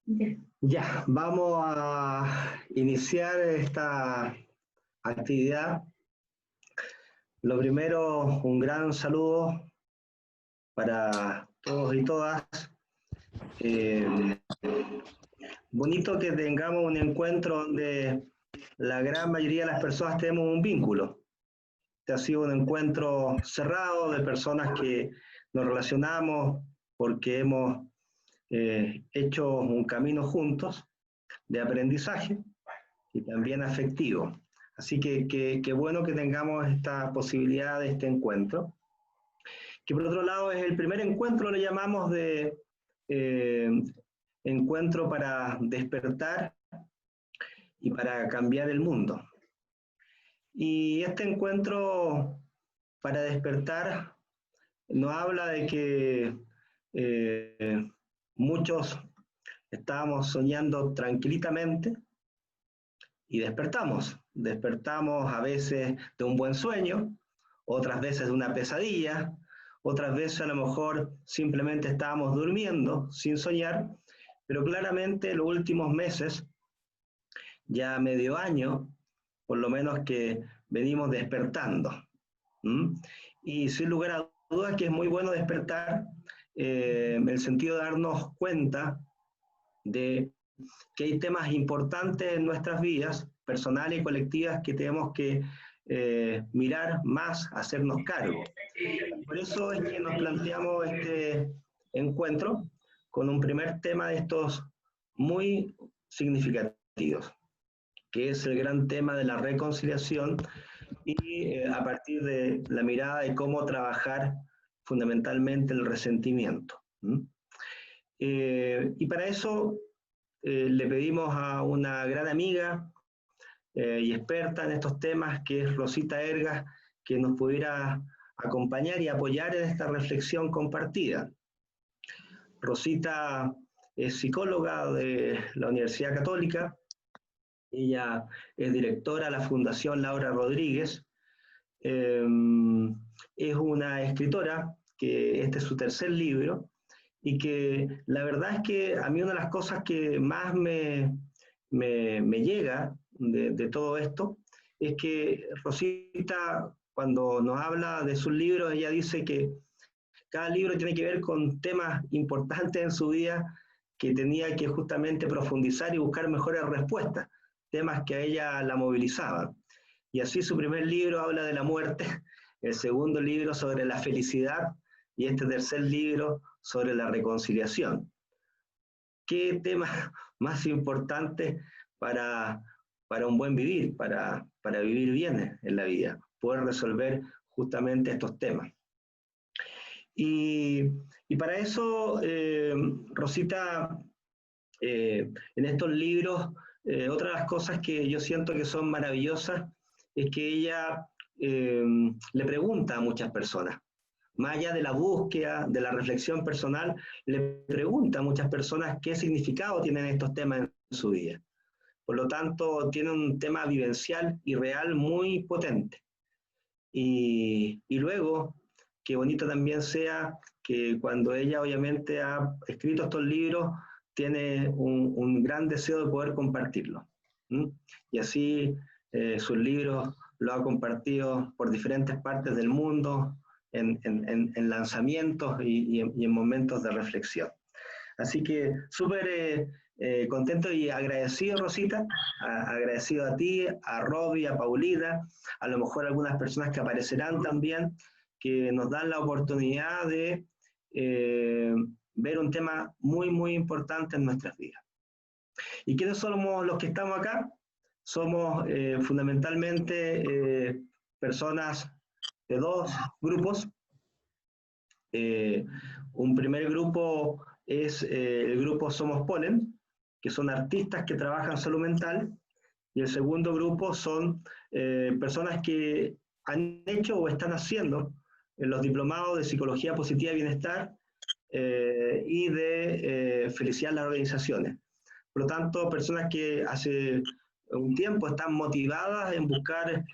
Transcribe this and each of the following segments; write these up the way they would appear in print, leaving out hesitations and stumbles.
Ya. Ya, vamos a iniciar esta actividad. Lo primero, un gran saludo para todos y todas. Eh, Bonito que tengamos un encuentro donde la gran mayoría de las personas tenemos un vínculo. Este ha sido un encuentro cerrado de personas que nos relacionamos porque hemos hecho un camino juntos de aprendizaje y también afectivo. Así que qué bueno que tengamos esta posibilidad de este encuentro, que por otro lado es el primer encuentro, le llamamos de eh, encuentro para despertar y para cambiar el mundo. Y este encuentro para despertar nos habla de que muchos estábamos soñando tranquilamente y despertamos. Despertamos a veces de un buen sueño, otras veces de una pesadilla, otras veces a lo mejor simplemente estábamos durmiendo sin soñar, pero claramente los últimos meses, ya medio año, por lo menos que venimos despertando. ¿Mm? Y sin lugar a dudas que es muy bueno despertar en el sentido de darnos cuenta de que hay temas importantes en nuestras vidas, personales y colectivas, que tenemos que mirar más, hacernos cargo. Por eso es que nos planteamos este encuentro con un primer tema de estos muy significativos, que es el gran tema de la reconciliación y a partir de la mirada de cómo trabajar fundamentalmente el resentimiento. Y para eso le pedimos a una gran amiga y experta en estos temas, que es Rosita Ergas, que nos pudiera acompañar y apoyar en esta reflexión compartida. Rosita es psicóloga de la Universidad Católica, ella es directora de la Fundación Laura Rodríguez, es una escritora, que este es su tercer libro, y que la verdad es que a mí una de las cosas que más me llega de todo esto es que Rosita, cuando nos habla de sus libros, ella dice que cada libro tiene que ver con temas importantes en su vida, que tenía que justamente profundizar y buscar mejores respuestas, temas que a ella la movilizaban. Y así su primer libro habla de la muerte, el segundo libro sobre la felicidad y este tercer libro sobre la reconciliación. ¿Qué tema más importante para un buen vivir, para vivir bien en la vida? Poder resolver justamente estos temas. Y, y para eso, Rosita, en estos libros, otra de las cosas que yo siento que son maravillosas es que ella le pregunta a muchas personas, más allá de la búsqueda, de la reflexión personal, le pregunta a muchas personas qué significado tienen estos temas en su vida. Por lo tanto, tiene un tema vivencial y real muy potente. Y luego, qué bonito también sea que cuando ella obviamente ha escrito estos libros, tiene un gran deseo de poder compartirlo. ¿Mm? Y así sus libros lo ha compartido por diferentes partes del mundo, en lanzamientos y en momentos de reflexión. Así que súper contento y agradecido, Rosita, agradecido a ti, a Robbie, a Paulina, a lo mejor algunas personas que aparecerán también, que nos dan la oportunidad de eh, ver un tema muy, muy importante en nuestras vidas. ¿Y quiénes somos los que estamos acá? Somos fundamentalmente personas de dos grupos. Un primer grupo es el grupo Somos Polen, que son artistas que trabajan salud mental, y el segundo grupo son personas que han hecho o están haciendo los diplomados de Psicología Positiva y Bienestar y de Felicidad en las Organizaciones. Por lo tanto, personas que hace un tiempo están motivadas en buscar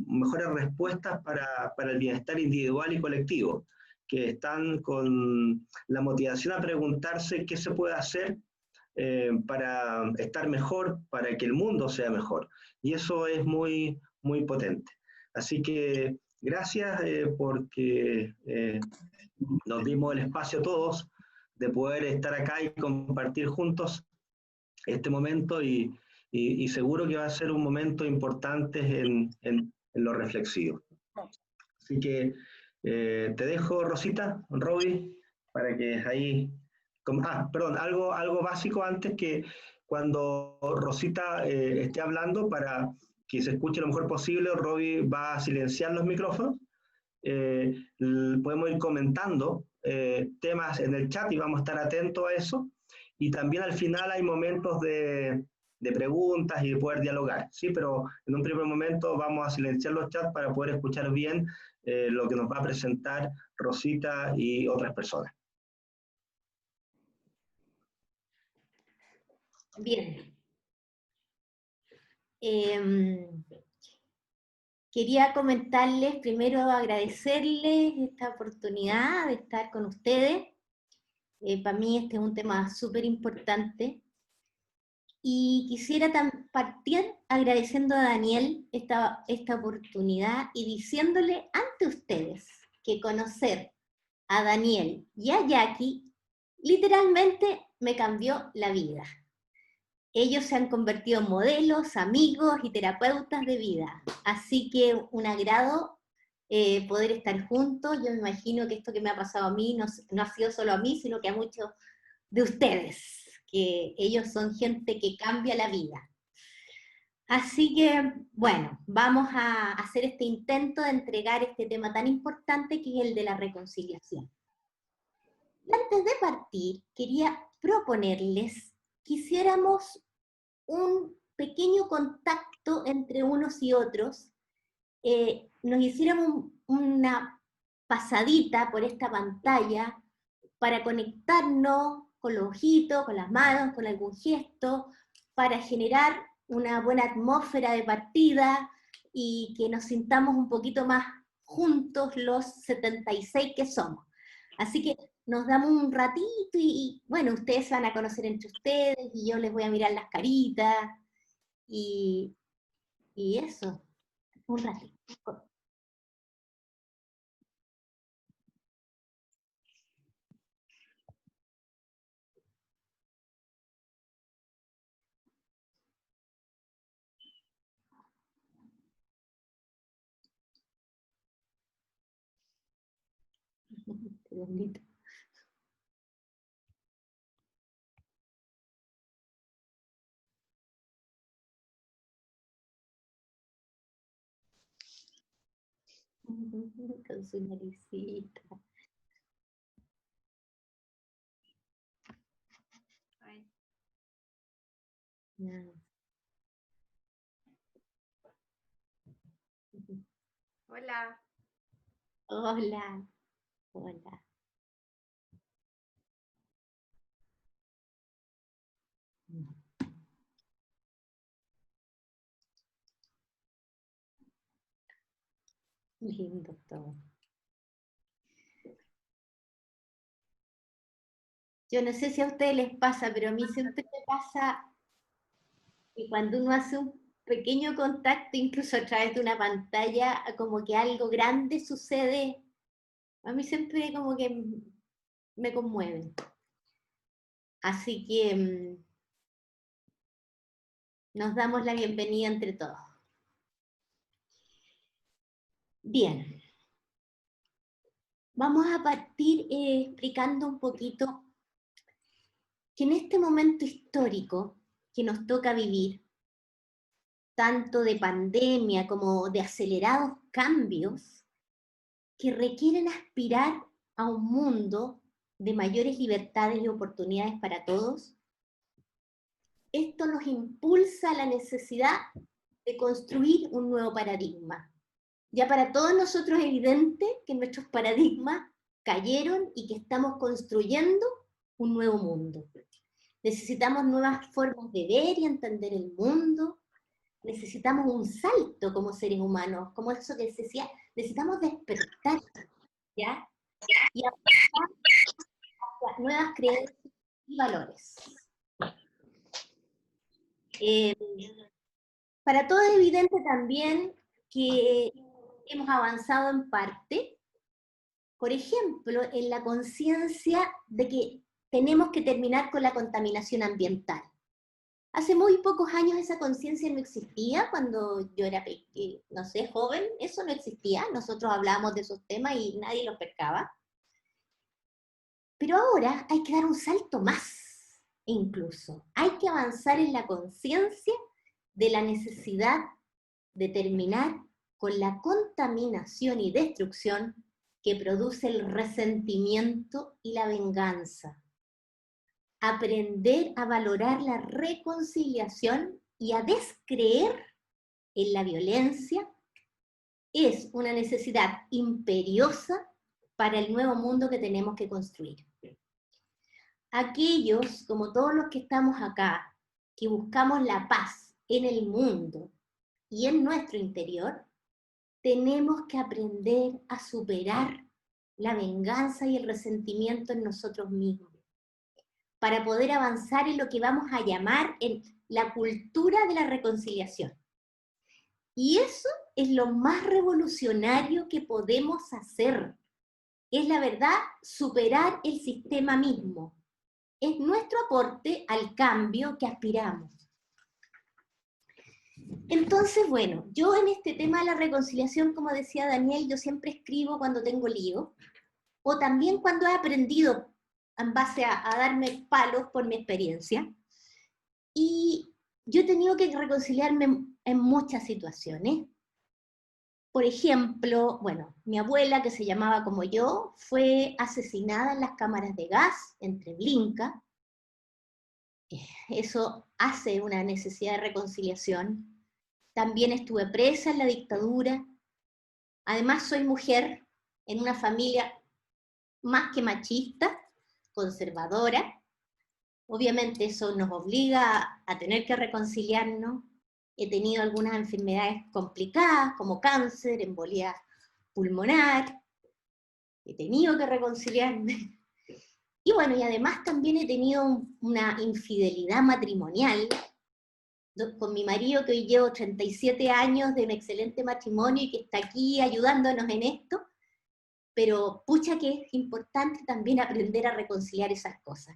mejores respuestas para el bienestar individual y colectivo, que están con la motivación a preguntarse qué se puede hacer para estar mejor, para que el mundo sea mejor. Y eso es muy, muy potente. Así que gracias porque nos dimos el espacio a todos de poder estar acá y compartir juntos este momento y seguro que va a ser un momento importante en lo reflexivo. Así que te dejo, Rosita, Robbie, para que ahí... perdón, algo básico antes que cuando Rosita esté hablando, para que se escuche lo mejor posible, Robbie va a silenciar los micrófonos. Podemos ir comentando temas en el chat y vamos a estar atentos a eso. Y también al final hay momentos de preguntas y de poder dialogar, ¿sí? Pero en un primer momento vamos a silenciar los chats para poder escuchar bien lo que nos va a presentar Rosita y otras personas. Bien. Quería comentarles, primero agradecerles esta oportunidad de estar con ustedes. Para mí este es un tema súper importante. Y quisiera partir agradeciendo a Daniel esta oportunidad y diciéndole ante ustedes que conocer a Daniel y a Jackie literalmente me cambió la vida. Ellos se han convertido en modelos, amigos y terapeutas de vida. Así que un agrado poder estar juntos. Yo me imagino que esto que me ha pasado a mí no ha sido solo a mí, sino que a muchos de ustedes, que ellos son gente que cambia la vida. Así que, bueno, vamos a hacer este intento de entregar este tema tan importante que es el de la reconciliación. Y antes de partir, quería proponerles que hiciéramos un pequeño contacto entre unos y otros, nos hiciéramos una pasadita por esta pantalla para conectarnos con los ojitos, con las manos, con algún gesto, para generar una buena atmósfera de partida y que nos sintamos un poquito más juntos los 76 que somos. Así que nos damos un ratito y bueno, ustedes se van a conocer entre ustedes y yo les voy a mirar las caritas y eso, un ratito. Qué bonito. Con su naricita. No. Hola. Hola, hola. Lindo todo. Yo no sé si a ustedes les pasa, pero a mí siempre me pasa que cuando uno hace un pequeño contacto, incluso a través de una pantalla, como que algo grande sucede, a mí siempre como que me conmueve. Así que nos damos la bienvenida entre todos. Bien. Vamos a partir explicando un poquito que en este momento histórico que nos toca vivir, tanto de pandemia como de acelerados cambios, que requieren aspirar a un mundo de mayores libertades y oportunidades para todos, esto nos impulsa a la necesidad de construir un nuevo paradigma. Ya para todos nosotros es evidente que nuestros paradigmas cayeron y que estamos construyendo un nuevo mundo. Necesitamos nuevas formas de ver y entender el mundo, necesitamos un salto como seres humanos, como eso que se decía, necesitamos despertar, ¿ya? Y avanzar hacia nuevas creencias y valores. Eh, para todos es evidente también que hemos avanzado en parte, por ejemplo, en la conciencia de que tenemos que terminar con la contaminación ambiental. Hace muy pocos años esa conciencia no existía, cuando yo era, no sé, joven, eso no existía, nosotros hablábamos de esos temas y nadie los pescaba. Pero ahora hay que dar un salto más, incluso. Hay que avanzar en la conciencia de la necesidad de terminar con la contaminación y destrucción que produce el resentimiento y la venganza. Aprender a valorar la reconciliación y a descreer en la violencia es una necesidad imperiosa para el nuevo mundo que tenemos que construir. Aquellos, como todos los que estamos acá, que buscamos la paz en el mundo y en nuestro interior, tenemos que aprender a superar la venganza y el resentimiento en nosotros mismos, para poder avanzar en lo que vamos a llamar en la cultura de la reconciliación. Y eso es lo más revolucionario que podemos hacer. Es la verdad, superar el sistema mismo. Es nuestro aporte al cambio que aspiramos. Entonces, bueno, yo en este tema de la reconciliación, como decía Daniel, yo siempre escribo cuando tengo lío, o también cuando he aprendido en base a darme palos por mi experiencia. Y yo he tenido que reconciliarme en muchas situaciones. Por ejemplo, bueno, mi abuela, que se llamaba como yo, fue asesinada en las cámaras de gas en Treblinka. Eso hace una necesidad de reconciliación. También estuve presa en la dictadura. Además, soy mujer en una familia más que machista, conservadora. Obviamente eso nos obliga a tener que reconciliarnos. He tenido algunas enfermedades complicadas, como cáncer, embolia pulmonar. He tenido que reconciliarme. Y bueno, y además también he tenido una infidelidad matrimonial con mi marido, que hoy llevo 37 años de un excelente matrimonio y que está aquí ayudándonos en esto. Pero pucha que es importante también aprender a reconciliar esas cosas.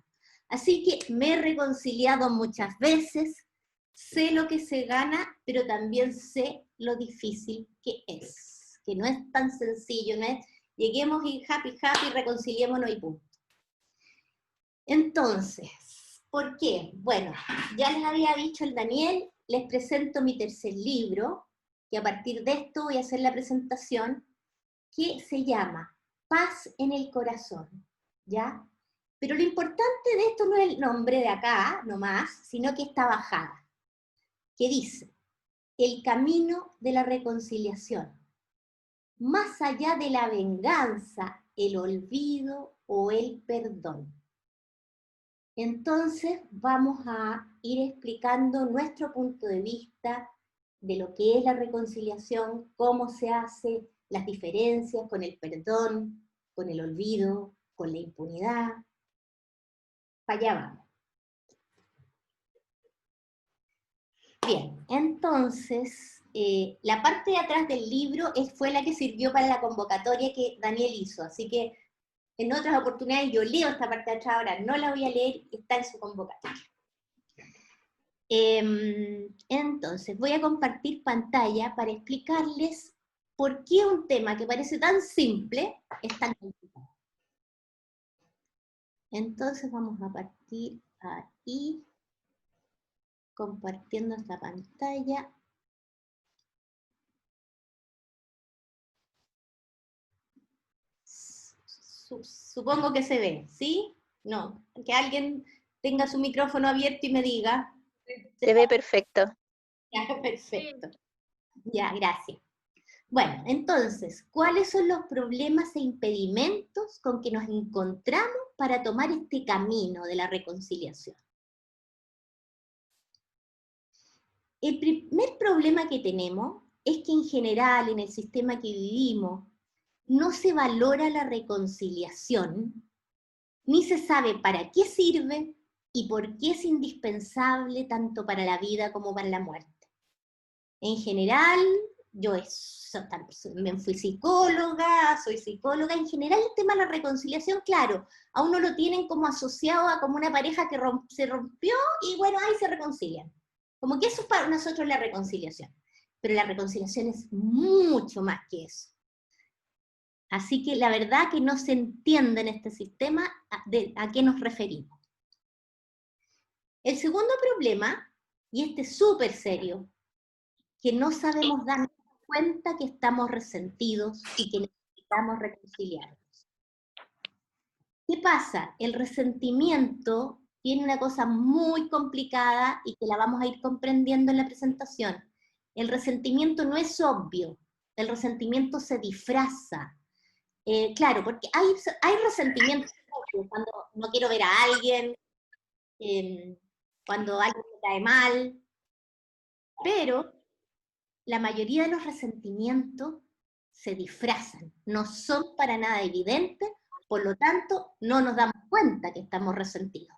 Así que me he reconciliado muchas veces, sé lo que se gana, pero también sé lo difícil que no es tan sencillo, no es lleguemos y happy, reconciliémonos y punto. Entonces, ¿por qué? Bueno, ya les había dicho el Daniel, les presento mi tercer libro, y a partir de esto voy a hacer la presentación, que se llama Paz en el Corazón, ¿ya? Pero lo importante de esto no es el nombre de acá, nomás, sino que está bajada, que dice, el camino de la reconciliación, más allá de la venganza, el olvido o el perdón. Entonces vamos a ir explicando nuestro punto de vista de lo que es la reconciliación, cómo se hace, las diferencias con el perdón, con el olvido, con la impunidad. Para allá vamos. Bien, entonces, la parte de atrás del libro fue la que sirvió para la convocatoria que Daniel hizo, así que en otras oportunidades yo leo esta parte de atrás, ahora no la voy a leer, está en su convocatoria. Entonces, voy a compartir pantalla para explicarles por qué un tema que parece tan simple es tan complicado. Entonces vamos a partir ahí, compartiendo esta pantalla. Supongo que se ve, ¿sí? No, que alguien tenga su micrófono abierto y me diga. Se ve perfecto. Ya, perfecto. Ya, gracias. Bueno, entonces, ¿cuáles son los problemas e impedimentos con que nos encontramos para tomar este camino de la reconciliación? El primer problema que tenemos es que en general en el sistema que vivimos no se valora la reconciliación, ni se sabe para qué sirve, y por qué es indispensable tanto para la vida como para la muerte. En general, me fui psicóloga, soy psicóloga, en general el tema de la reconciliación, claro, a uno lo tienen como asociado a como una pareja que se rompió y bueno, ahí se reconcilian. Como que eso es para nosotros la reconciliación. Pero la reconciliación es mucho más que eso. Así que la verdad que no se entiende en este sistema a qué nos referimos. El segundo problema, y este es súper serio, que no sabemos darnos cuenta que estamos resentidos y que necesitamos reconciliarnos. ¿Qué pasa? El resentimiento tiene una cosa muy complicada y que la vamos a ir comprendiendo en la presentación. El resentimiento no es obvio, el resentimiento se disfraza. Claro, porque hay resentimientos cuando no quiero ver a alguien, cuando alguien me cae mal, pero la mayoría de los resentimientos se disfrazan, no son para nada evidentes, por lo tanto, no nos damos cuenta que estamos resentidos.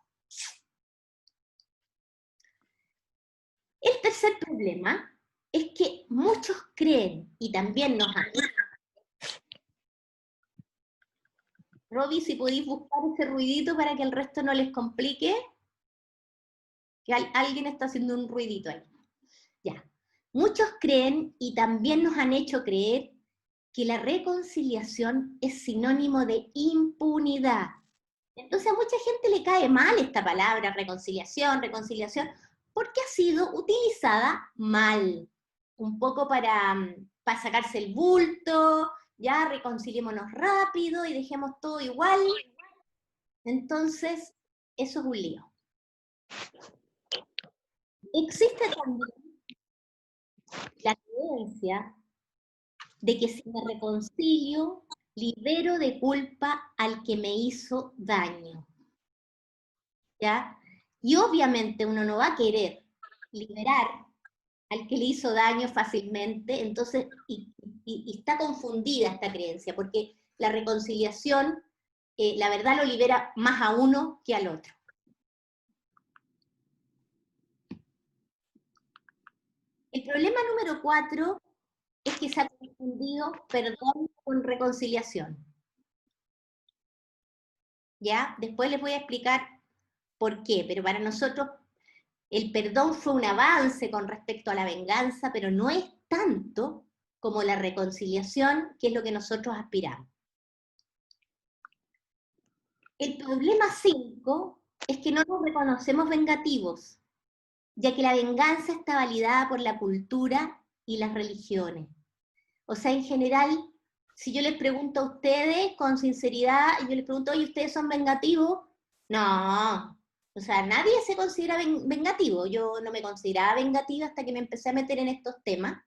El tercer problema es que muchos creen, y también nos han... Robbie, si podéis buscar ese ruidito para que el resto no les complique, que alguien está haciendo un ruidito ahí. Ya. Muchos creen, y también nos han hecho creer, que la reconciliación es sinónimo de impunidad. Entonces a mucha gente le cae mal esta palabra, reconciliación, porque ha sido utilizada mal, un poco para sacarse el bulto, ya reconciliémonos rápido y dejemos todo igual. Entonces, eso es un lío. Existe también la creencia de que si me reconcilio, libero de culpa al que me hizo daño. ¿Ya? Y obviamente uno no va a querer liberar al que le hizo daño fácilmente, entonces, y está confundida esta creencia, porque la reconciliación, la verdad lo libera más a uno que al otro. El problema número 4 es que se ha confundido perdón con reconciliación. ¿Ya? Después les voy a explicar por qué, pero para nosotros el perdón fue un avance con respecto a la venganza, pero no es tanto como la reconciliación, que es lo que nosotros aspiramos. El problema 5 es que no nos reconocemos vengativos, ya que la venganza está validada por la cultura y las religiones. O sea, en general, si yo les pregunto a ustedes con sinceridad, y yo les pregunto, oye, ¿ustedes son vengativos? No, o sea, nadie se considera vengativo. Yo no me consideraba vengativa hasta que me empecé a meter en estos temas,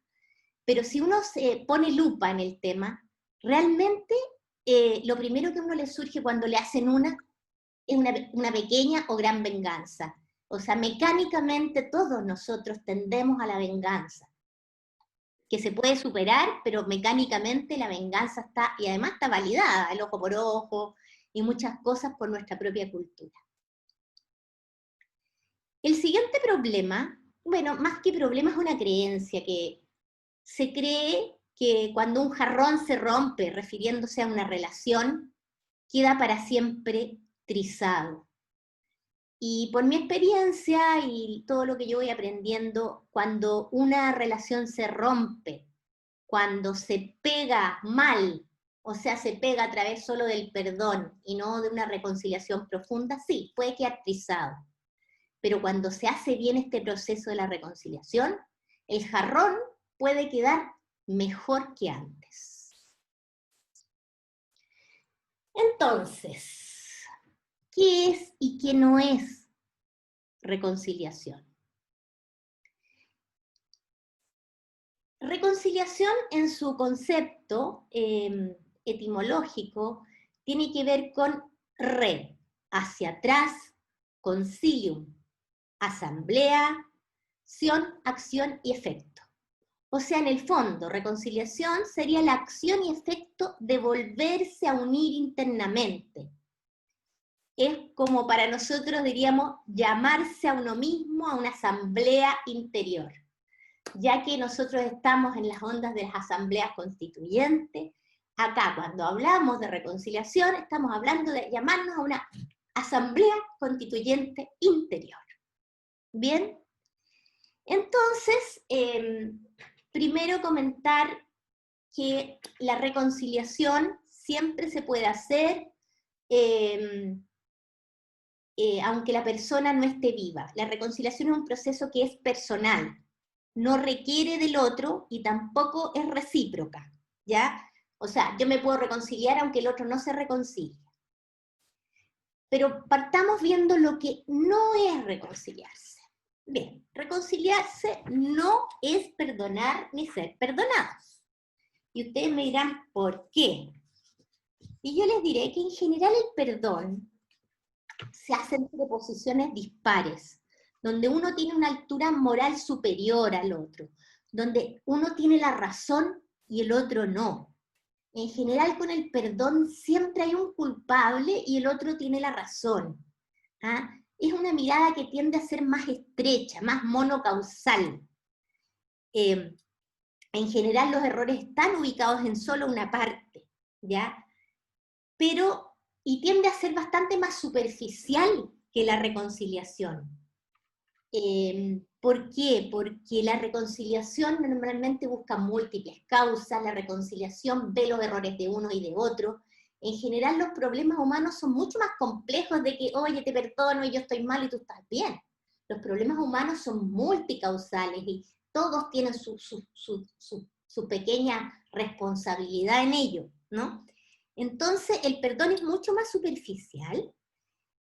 pero si uno se pone lupa en el tema, realmente lo primero que a uno le surge cuando le hacen es una pequeña o gran venganza. O sea, mecánicamente todos nosotros tendemos a la venganza, que se puede superar, pero mecánicamente la venganza está, y además está validada, el ojo por ojo, y muchas cosas por nuestra propia cultura. El siguiente problema, bueno, más que problema es una creencia, que se cree que cuando un jarrón se rompe, refiriéndose a una relación, queda para siempre trizado. Y por mi experiencia y todo lo que yo voy aprendiendo, cuando una relación se rompe, cuando se pega mal, o sea, se pega a través solo del perdón y no de una reconciliación profunda, sí, puede quedar trizado. Pero cuando se hace bien este proceso de la reconciliación, el jarrón puede quedar mejor que antes. Entonces, ¿qué es y qué no es reconciliación? Reconciliación en su concepto etimológico tiene que ver con re, hacia atrás, concilium, asamblea, acción y efecto. O sea, en el fondo, reconciliación sería la acción y efecto de volverse a unir internamente. es como para nosotros diríamos llamarse a uno mismo a una asamblea interior, ya que nosotros estamos en las ondas de las asambleas constituyentes. Acá cuando hablamos de reconciliación estamos hablando de llamarnos a una asamblea constituyente interior. Bien, entonces primero comentar que la reconciliación siempre se puede hacer aunque la persona no esté viva. La reconciliación es un proceso que es personal, no requiere del otro y tampoco es recíproca, ¿ya? O sea, yo me puedo reconciliar aunque el otro no se reconcilie. Pero partamos viendo lo que no es reconciliarse. Bien, reconciliarse no es perdonar ni ser perdonados. Y ustedes me dirán, ¿por qué? Y yo les diré que en general el perdón se hace entre posiciones dispares, donde uno tiene una altura moral superior al otro, donde uno tiene la razón y el otro no. En general con el perdón siempre hay un culpable y el otro tiene la razón. ¿Ah? Es una mirada que tiende a ser más estrecha, más monocausal. En general los errores están ubicados en solo una parte, ¿ya? Pero, y tiende a ser bastante más superficial que la reconciliación. ¿Por qué? Porque la reconciliación normalmente busca múltiples causas, la reconciliación ve los errores de uno y de otro. En general los problemas humanos son mucho más complejos de que, oye, te perdono y yo estoy mal y tú estás bien. Los problemas humanos son multicausales y todos tienen su pequeña responsabilidad en ello, ¿no? Entonces el perdón es mucho más superficial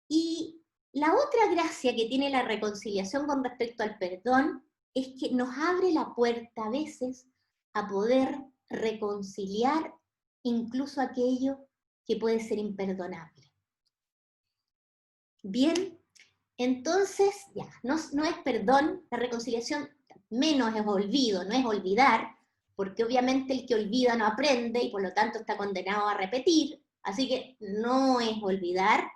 y la otra gracia que tiene la reconciliación con respecto al perdón es que nos abre la puerta a veces a poder reconciliar incluso aquello que puede ser imperdonable. Bien, entonces ya, no es perdón, la reconciliación menos es olvido, no es olvidar, porque obviamente el que olvida no aprende y por lo tanto está condenado a repetir, así que no es olvidar.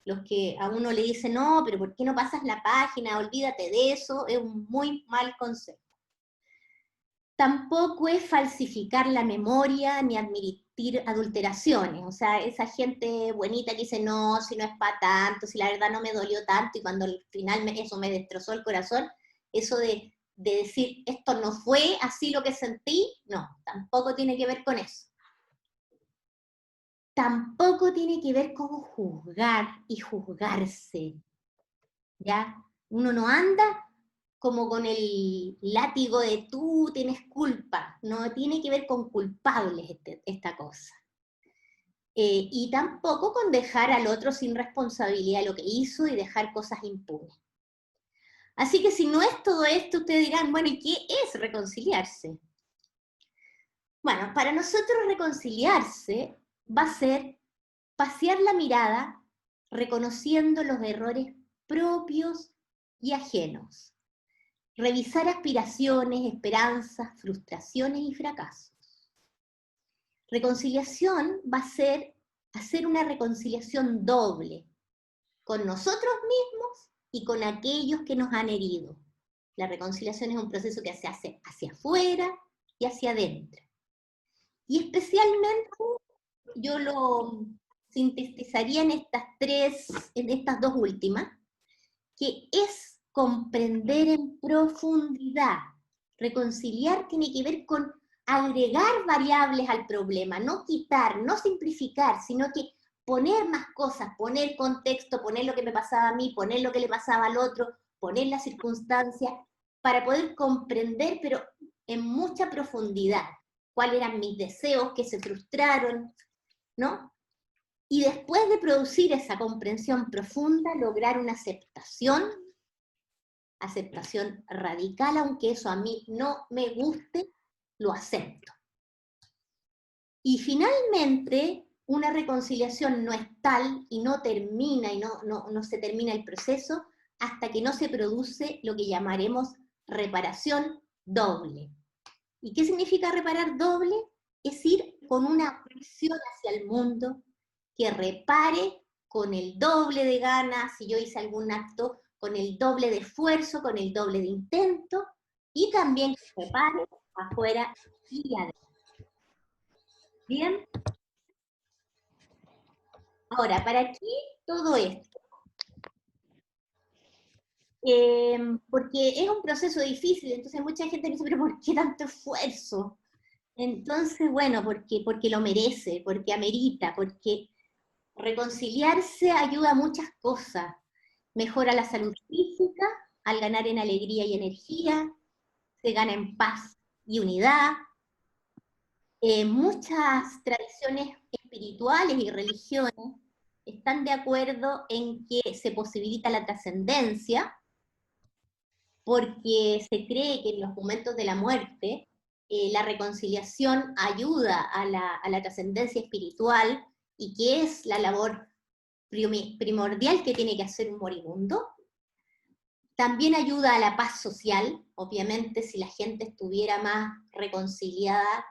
Los que a uno le dicen, no, pero ¿por qué no pasas la página? Olvídate de eso, es un muy mal consejo. Tampoco es falsificar la memoria ni admitir adulteraciones, o sea, esa gente bonita que dice, no, si no es para tanto, si la verdad no me dolió tanto, y cuando al final eso me destrozó el corazón, eso de decir, esto no fue así lo que sentí, no, tampoco tiene que ver con eso. Tampoco tiene que ver con juzgar y juzgarse, ¿ya? Uno no anda como con el látigo de tú tienes culpa, no tiene que ver con culpables esta cosa. Y tampoco con dejar al otro sin responsabilidad de lo que hizo y dejar cosas impunes. Así que si no es todo esto, ustedes dirán, bueno, ¿y qué es reconciliarse? Bueno, para nosotros reconciliarse va a ser pasear la mirada reconociendo los errores propios y ajenos. Revisar aspiraciones, esperanzas, frustraciones y fracasos. Reconciliación va a ser hacer una reconciliación doble con nosotros mismos y con aquellos que nos han herido. La reconciliación es un proceso que se hace hacia afuera y hacia adentro. Y especialmente yo lo sintetizaría en estas dos últimas, que es comprender en profundidad. Reconciliar tiene que ver con agregar variables al problema, no quitar, no simplificar, sino que poner más cosas, poner contexto, poner lo que me pasaba a mí, poner lo que le pasaba al otro, poner las circunstancias, para poder comprender, pero en mucha profundidad, cuáles eran mis deseos que se frustraron, ¿no? Y después de producir esa comprensión profunda, lograr una aceptación radical, aunque eso a mí no me guste, lo acepto. Y finalmente, una reconciliación no es tal y no termina y no se termina el proceso hasta que no se produce lo que llamaremos reparación doble. ¿Y qué significa reparar doble? Es ir con una acción hacia el mundo que repare con el doble de ganas, si yo hice algún acto con el doble de esfuerzo, con el doble de intento, y también que se prepare afuera y adentro. ¿Bien? Ahora, ¿para qué todo esto? Porque es un proceso difícil, entonces mucha gente me dice, pero ¿por qué tanto esfuerzo? Entonces, bueno, porque lo merece, porque amerita, porque reconciliarse ayuda a muchas cosas. Mejora la salud física, al ganar en alegría y energía, se gana en paz y unidad. Muchas tradiciones espirituales y religiones están de acuerdo en que se posibilita la trascendencia, porque se cree que en los momentos de la muerte la reconciliación ayuda a la trascendencia espiritual y que es la labor primordial que tiene que hacer un moribundo. También ayuda a la paz social, obviamente si la gente estuviera más reconciliada,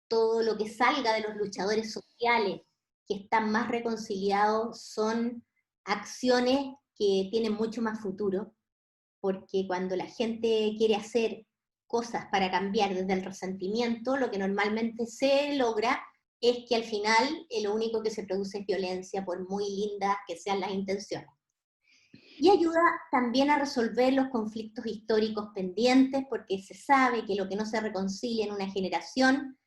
todo lo que salga de los luchadores sociales que están más reconciliados son acciones que tienen mucho más futuro, porque cuando la gente quiere hacer cosas para cambiar desde el resentimiento, lo que normalmente se logra es que al final lo único que se produce es violencia, por muy lindas que sean las intenciones. Y ayuda también a resolver los conflictos históricos pendientes, porque se sabe que lo que no se reconcilia en una generación,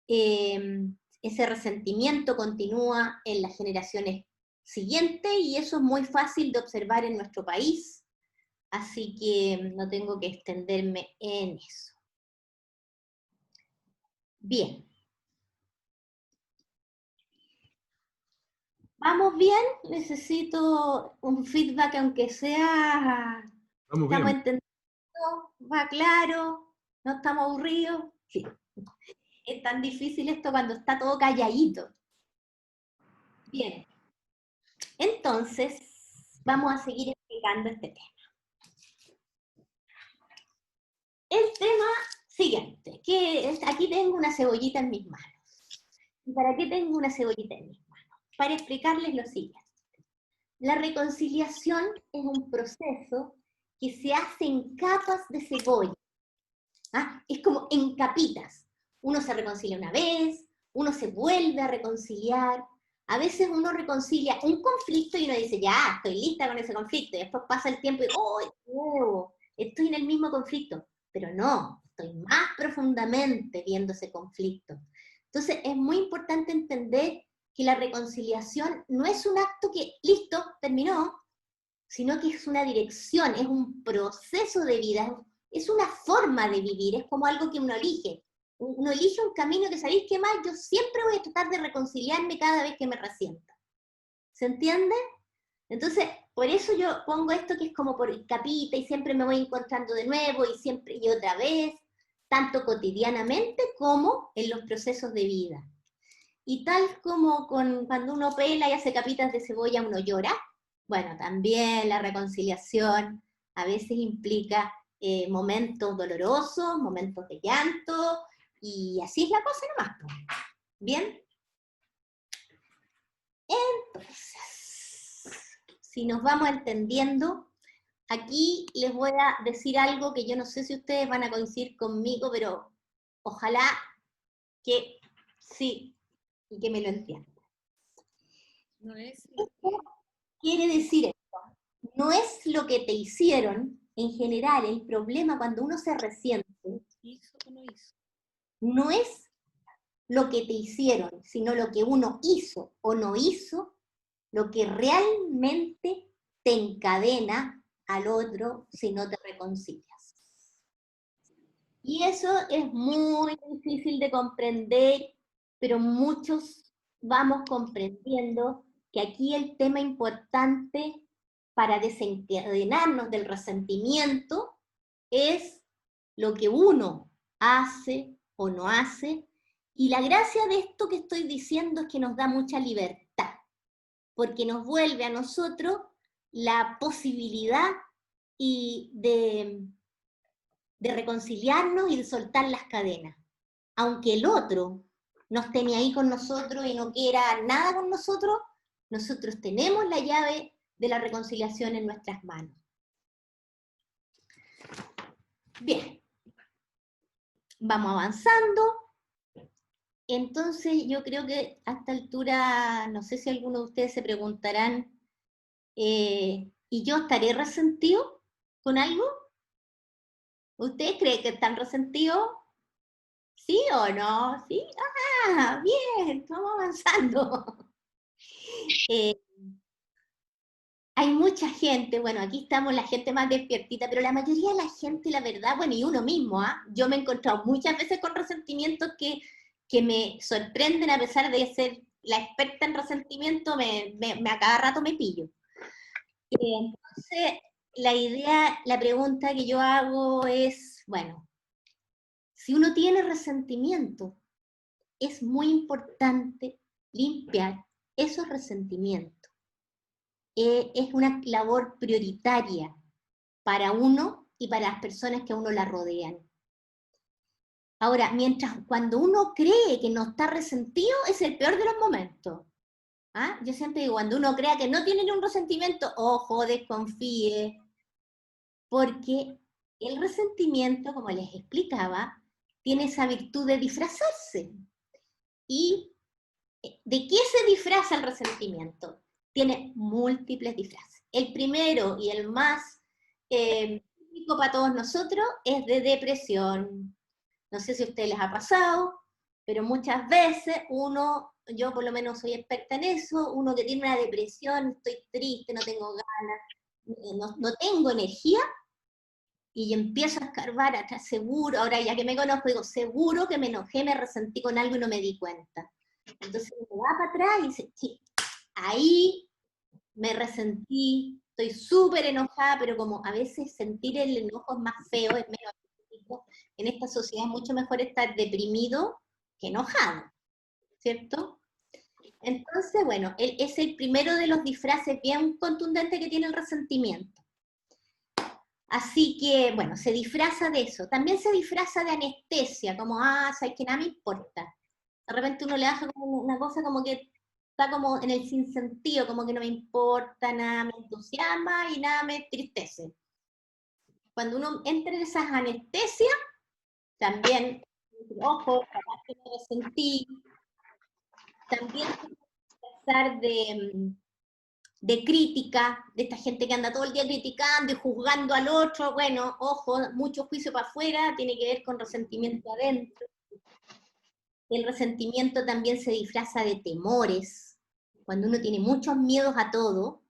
ese resentimiento continúa en las generaciones siguientes, y eso es muy fácil de observar en nuestro país, así que no tengo que extenderme en eso. Bien. ¿Vamos bien? Necesito un feedback, aunque sea... Vamos ¿Estamos bien. entendiendo? ¿Va claro? ¿No estamos aburridos? Sí. Es tan difícil esto cuando está todo calladito. Bien. Entonces, vamos a seguir explicando este tema. El tema siguiente, que es, aquí tengo una cebollita en mis manos. ¿Y para qué tengo una cebollita en mis manos? Para explicarles lo siguiente. La reconciliación es un proceso que se hace en capas de cebolla. ¿Ah? Es como en capitas. Uno se reconcilia una vez, uno se vuelve a reconciliar. A veces uno reconcilia un conflicto y uno dice, ya, estoy lista con ese conflicto. Y después pasa el tiempo y, ¡oh, nuevo! Estoy en el mismo conflicto. Pero no, estoy más profundamente viendo ese conflicto. Entonces es muy importante entender que la reconciliación no es un acto que, listo, terminó, sino que es una dirección, es un proceso de vida, es una forma de vivir, es como algo que uno elige. Uno elige un camino que, ¿sabéis qué más? Yo siempre voy a tratar de reconciliarme cada vez que me resienta. ¿Se entiende? Entonces, por eso yo pongo esto que es como por capita y siempre me voy encontrando de nuevo y siempre y otra vez, tanto cotidianamente como en los procesos de vida. Y tal como cuando uno pela y hace capitas de cebolla, uno llora, bueno, también la reconciliación a veces implica momentos dolorosos, momentos de llanto, y así es la cosa nomás. ¿Bien? Entonces, si nos vamos entendiendo, aquí les voy a decir algo que yo no sé si ustedes van a coincidir conmigo, pero ojalá que sí, y que me lo entiendan. No es Quiere decir esto, no es lo que te hicieron, en general el problema cuando uno se resiente, hizo o no hizo. no es lo que te hicieron, sino lo que uno hizo o no hizo, lo que realmente te encadena al otro si no te reconcilias. Y eso es muy difícil de comprender, pero muchos vamos comprendiendo que aquí el tema importante para desencadenarnos del resentimiento es lo que uno hace o no hace, y la gracia de esto que estoy diciendo es que nos da mucha libertad, porque nos vuelve a nosotros la posibilidad de reconciliarnos y de soltar las cadenas. Aunque el otro no esté ni ahí con nosotros y no quiera nada con nosotros, Nosotros tenemos la llave de la reconciliación en nuestras manos. Bien, vamos avanzando. Entonces yo creo que a esta altura, no sé si alguno de ustedes se preguntarán, ¿y yo estaré resentido con algo? ¿Ustedes creen que están resentidos? ¿Sí o no? ¿Sí? Ah, bien, vamos avanzando. Hay mucha gente, bueno, aquí estamos la gente más despiertita, pero la mayoría de la gente, la verdad, bueno, y uno mismo, yo me he encontrado muchas veces con resentimientos que me sorprenden a pesar de ser la experta en resentimiento, a cada rato me pillo. Entonces, la idea, la pregunta que yo hago es, bueno, si uno tiene resentimiento, es muy importante limpiar esos resentimientos. Es una labor prioritaria para uno y para las personas que a uno la rodean. Ahora, cuando uno cree que no está resentido, es el peor de los momentos. Yo siempre digo, cuando uno crea que no tiene ningún resentimiento, ojo, desconfíe, porque el resentimiento, como les explicaba, tiene esa virtud de disfrazarse. ¿Y de qué se disfraza el resentimiento? Tiene múltiples disfraces. El primero y el más típico para todos nosotros es de depresión. No sé si a ustedes les ha pasado, pero muchas veces yo por lo menos soy experta en eso, uno que tiene una depresión, estoy triste, no tengo ganas, no tengo energía, y empiezo a escarbar atrás, seguro, ahora ya que me conozco, digo, seguro que me enojé, me resentí con algo y no me di cuenta. Entonces me va para atrás y dice, sí, ahí me resentí, estoy súper enojada, pero como a veces sentir el enojo es más feo, es menos artístico, en esta sociedad es mucho mejor estar deprimido que enojado, ¿cierto? Entonces, bueno, es el primero de los disfraces bien contundentes que tiene el resentimiento. Así que, bueno, se disfraza de eso. También se disfraza de anestesia, como, sabes que nada me importa. De repente uno le hace como una cosa como que está como en el sinsentido, como que no me importa, nada me entusiasma y nada me entristece. Cuando uno entra en esas anestesias, también, ojo, capaz que me resentí, también se disfrazar de crítica, de esta gente que anda todo el día criticando y juzgando al otro, bueno, ojo, mucho juicio para afuera, tiene que ver con resentimiento adentro. El resentimiento también se disfraza de temores. Cuando uno tiene muchos miedos a todo,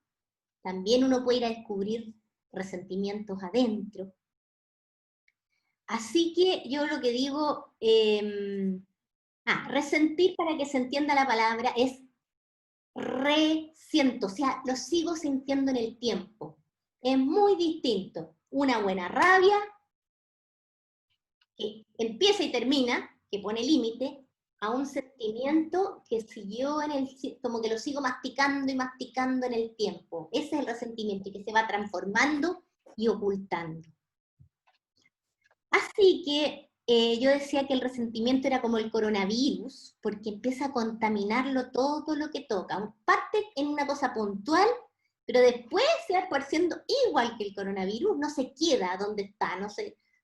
también uno puede ir a descubrir resentimientos adentro. Así que yo lo que digo, resentir, para que se entienda la palabra, es resiento, o sea, lo sigo sintiendo en el tiempo. Es muy distinto una buena rabia, que empieza y termina, que pone límite, a un sentimiento que siguió como que lo sigo masticando y masticando en el tiempo. Ese es el resentimiento, que se va transformando y ocultando. Así que yo decía que el resentimiento era como el coronavirus, porque empieza a contaminarlo todo lo que toca. Parte en una cosa puntual, pero después se va esparciendo igual que el coronavirus, no se queda donde está,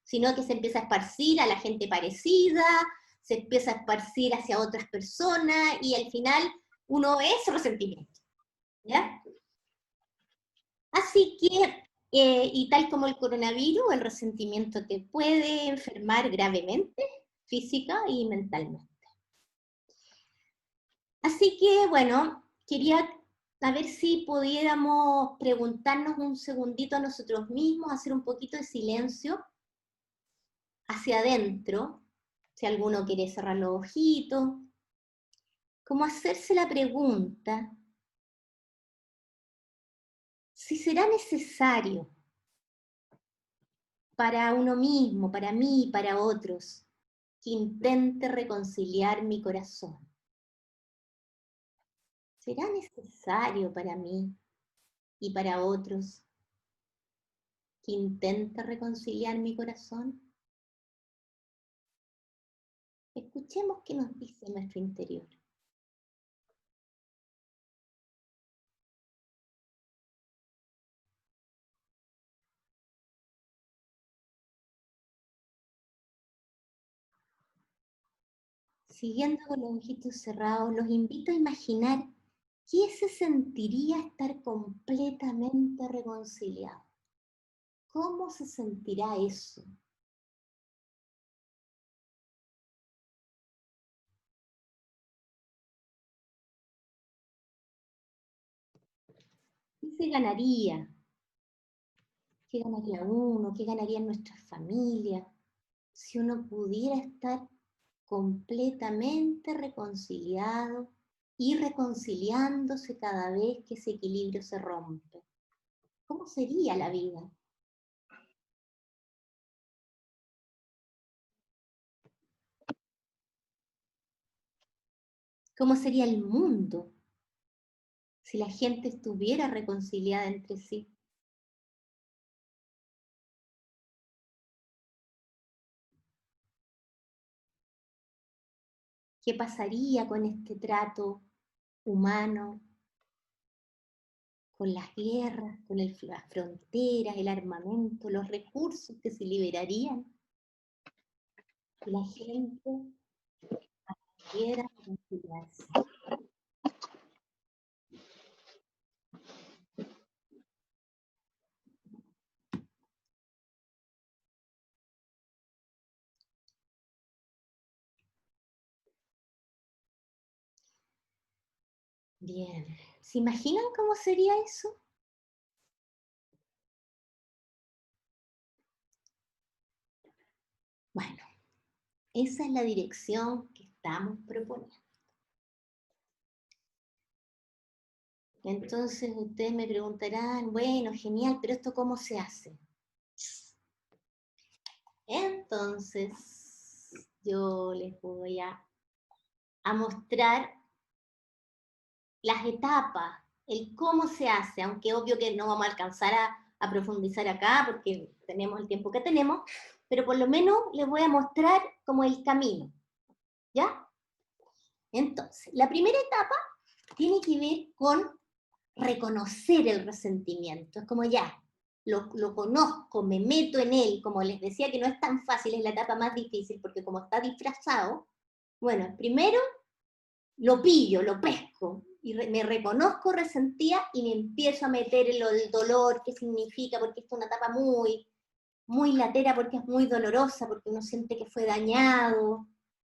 sino que se empieza a esparcir a la gente parecida, se empieza a esparcir hacia otras personas, y al final uno es resentimiento, ¿ya? Así que, y tal como el coronavirus, el resentimiento te puede enfermar gravemente, física y mentalmente. Así que, bueno, quería ver si pudiéramos preguntarnos un segundito a nosotros mismos, hacer un poquito de silencio hacia adentro, si alguno quiere cerrar los ojitos, como hacerse la pregunta si será necesario para uno mismo, para mí, para otros, que intente reconciliar mi corazón. ¿Será necesario para mí y para otros que intente reconciliar mi corazón? Escuchemos qué nos dice nuestro interior. siguiendo con los ojitos cerrados, los invito a imaginar qué se sentiría estar completamente reconciliado. ¿Cómo se sentirá eso? ¿Qué se ganaría? ¿Qué ganaría uno? ¿Qué ganarían nuestras familias? Si uno pudiera estar completamente reconciliado y reconciliándose cada vez que ese equilibrio se rompe. ¿Cómo sería la vida? ¿Cómo sería el mundo si la gente estuviera reconciliada entre sí? ¿Qué pasaría con este trato humano, con las guerras, con las fronteras, el armamento, los recursos que se liberarían? Si la gente pudiera reconciliarse. Bien, ¿se imaginan cómo sería eso? Bueno, esa es la dirección que estamos proponiendo. Entonces ustedes me preguntarán, bueno, genial, pero ¿esto cómo se hace? Entonces, yo les voy a mostrar las etapas, el cómo se hace, aunque obvio que no vamos a alcanzar a profundizar acá porque tenemos el tiempo que tenemos, pero por lo menos les voy a mostrar como el camino, ¿ya? Entonces, la primera etapa tiene que ver con reconocer el resentimiento. Es como ya, lo conozco, me meto en él, como les decía que no es tan fácil, es la etapa más difícil, porque como está disfrazado, bueno, primero lo pillo, lo pesco, y me reconozco resentida y me empiezo a meter en el dolor, qué significa, porque esto es una etapa muy latera, porque es muy dolorosa, porque uno siente que fue dañado,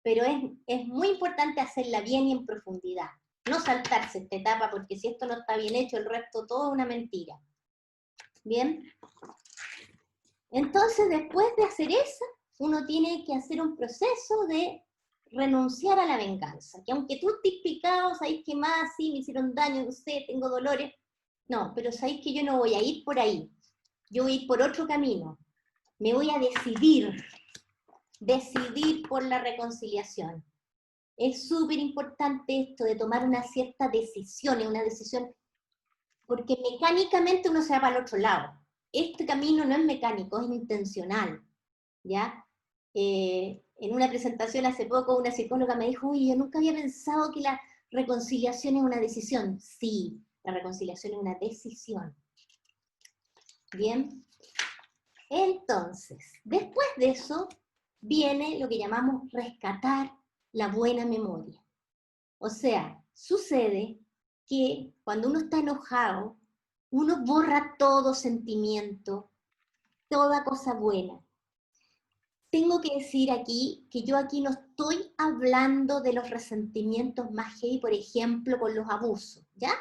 pero es muy importante hacerla bien y en profundidad. No saltarse esta etapa, porque si esto no está bien hecho, el resto todo es una mentira. ¿Bien? Entonces, después de hacer eso, uno tiene que hacer un proceso de renunciar a la venganza. Que aunque tú estés picado, sabéis que más, sí, me hicieron daño, no sé, tengo dolores. No, pero sabéis que yo no voy a ir por ahí. Yo voy a ir por otro camino. Me voy a decidir por la reconciliación. Es súper importante esto de tomar una cierta decisión, es una decisión, porque mecánicamente uno se va para el otro lado. Este camino no es mecánico, es intencional, ¿ya? En una presentación hace poco una psicóloga me dijo, uy, yo nunca había pensado que la reconciliación es una decisión. Sí, la reconciliación es una decisión. Bien, entonces, después de eso, viene lo que llamamos rescatar la buena memoria. O sea, sucede que cuando uno está enojado, uno borra todo sentimiento, toda cosa buena. Tengo que decir aquí que yo aquí no estoy hablando de los resentimientos más heavy, por ejemplo, con los abusos, ¿ya?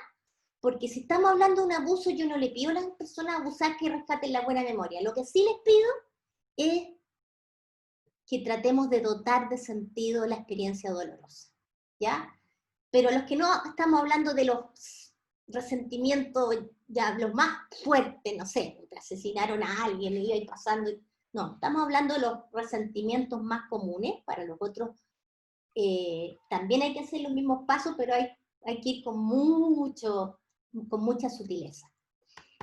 Porque si estamos hablando de un abuso, yo no le pido a las personas abusar que rescaten la buena memoria. Lo que sí les pido es que tratemos de dotar de sentido la experiencia dolorosa, ¿ya? Pero los que no estamos hablando de los resentimientos, ya los más fuertes, no sé, que asesinaron a alguien y iba pasando, no, estamos hablando de los resentimientos más comunes, para los otros también hay que hacer los mismos pasos, pero hay que ir con mucha sutileza.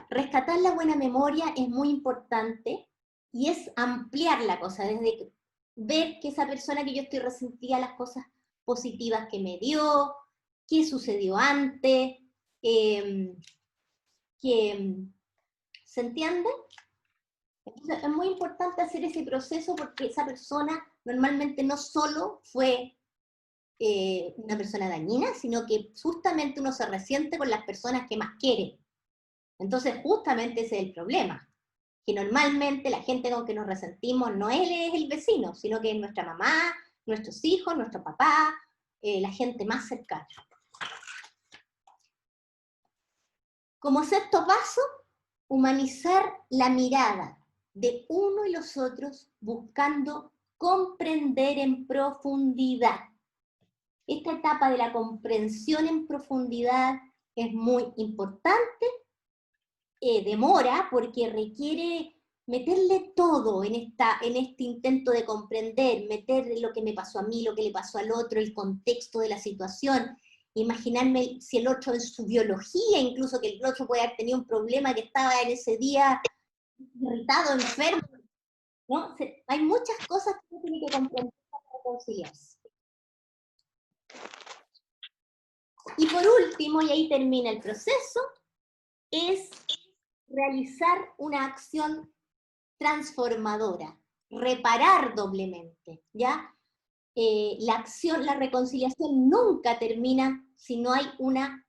Rescatar la buena memoria es muy importante y es ampliar la cosa, desde ver que esa persona que yo estoy resentida, las cosas positivas que me dio, qué sucedió antes, ¿se entiende? Entonces es muy importante hacer ese proceso porque esa persona normalmente no solo fue una persona dañina, sino que justamente uno se resiente con las personas que más quiere. Entonces, justamente ese es el problema, que normalmente la gente con que nos resentimos no es el vecino, sino que es nuestra mamá, nuestros hijos, nuestro papá, la gente más cercana. Como sexto paso, humanizar la mirada de uno y los otros buscando comprender en profundidad. Esta etapa de la comprensión en profundidad es muy importante, demora porque requiere meterle todo en este intento de comprender, meter lo que me pasó a mí, lo que le pasó al otro, el contexto de la situación, imaginarme si el otro en su biología, incluso que el otro puede haber tenido un problema que estaba en ese día irritado, enfermo, ¿no? Hay muchas cosas que uno tiene que comprender para reconciliarse. Y por último, y ahí termina el proceso, es realizar una acción transformadora, reparar doblemente, ¿ya? La reconciliación nunca termina si no hay una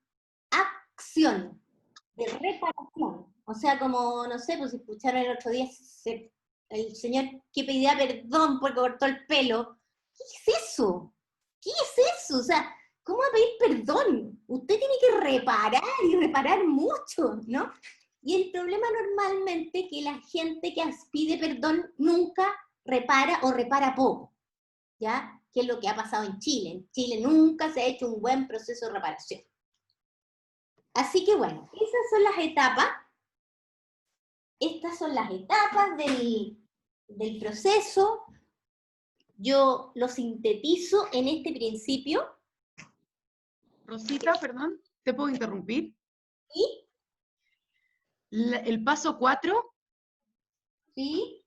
acción de reparación. O sea, como, no sé, pues si escucharon el otro día el señor que pedía perdón porque cortó el pelo. ¿Qué es eso? ¿Qué es eso? O sea, ¿cómo va a pedir perdón? Usted tiene que reparar y reparar mucho, ¿no? Y el problema normalmente es que la gente que pide perdón nunca repara o repara poco, ¿ya? Que es lo que ha pasado en Chile. En Chile nunca se ha hecho un buen proceso de reparación. Así que bueno, esas son las etapas. Estas son las etapas del proceso. Yo lo sintetizo en este principio. Rosita, perdón, ¿te puedo interrumpir? ¿Sí? El paso 4 ¿Sí?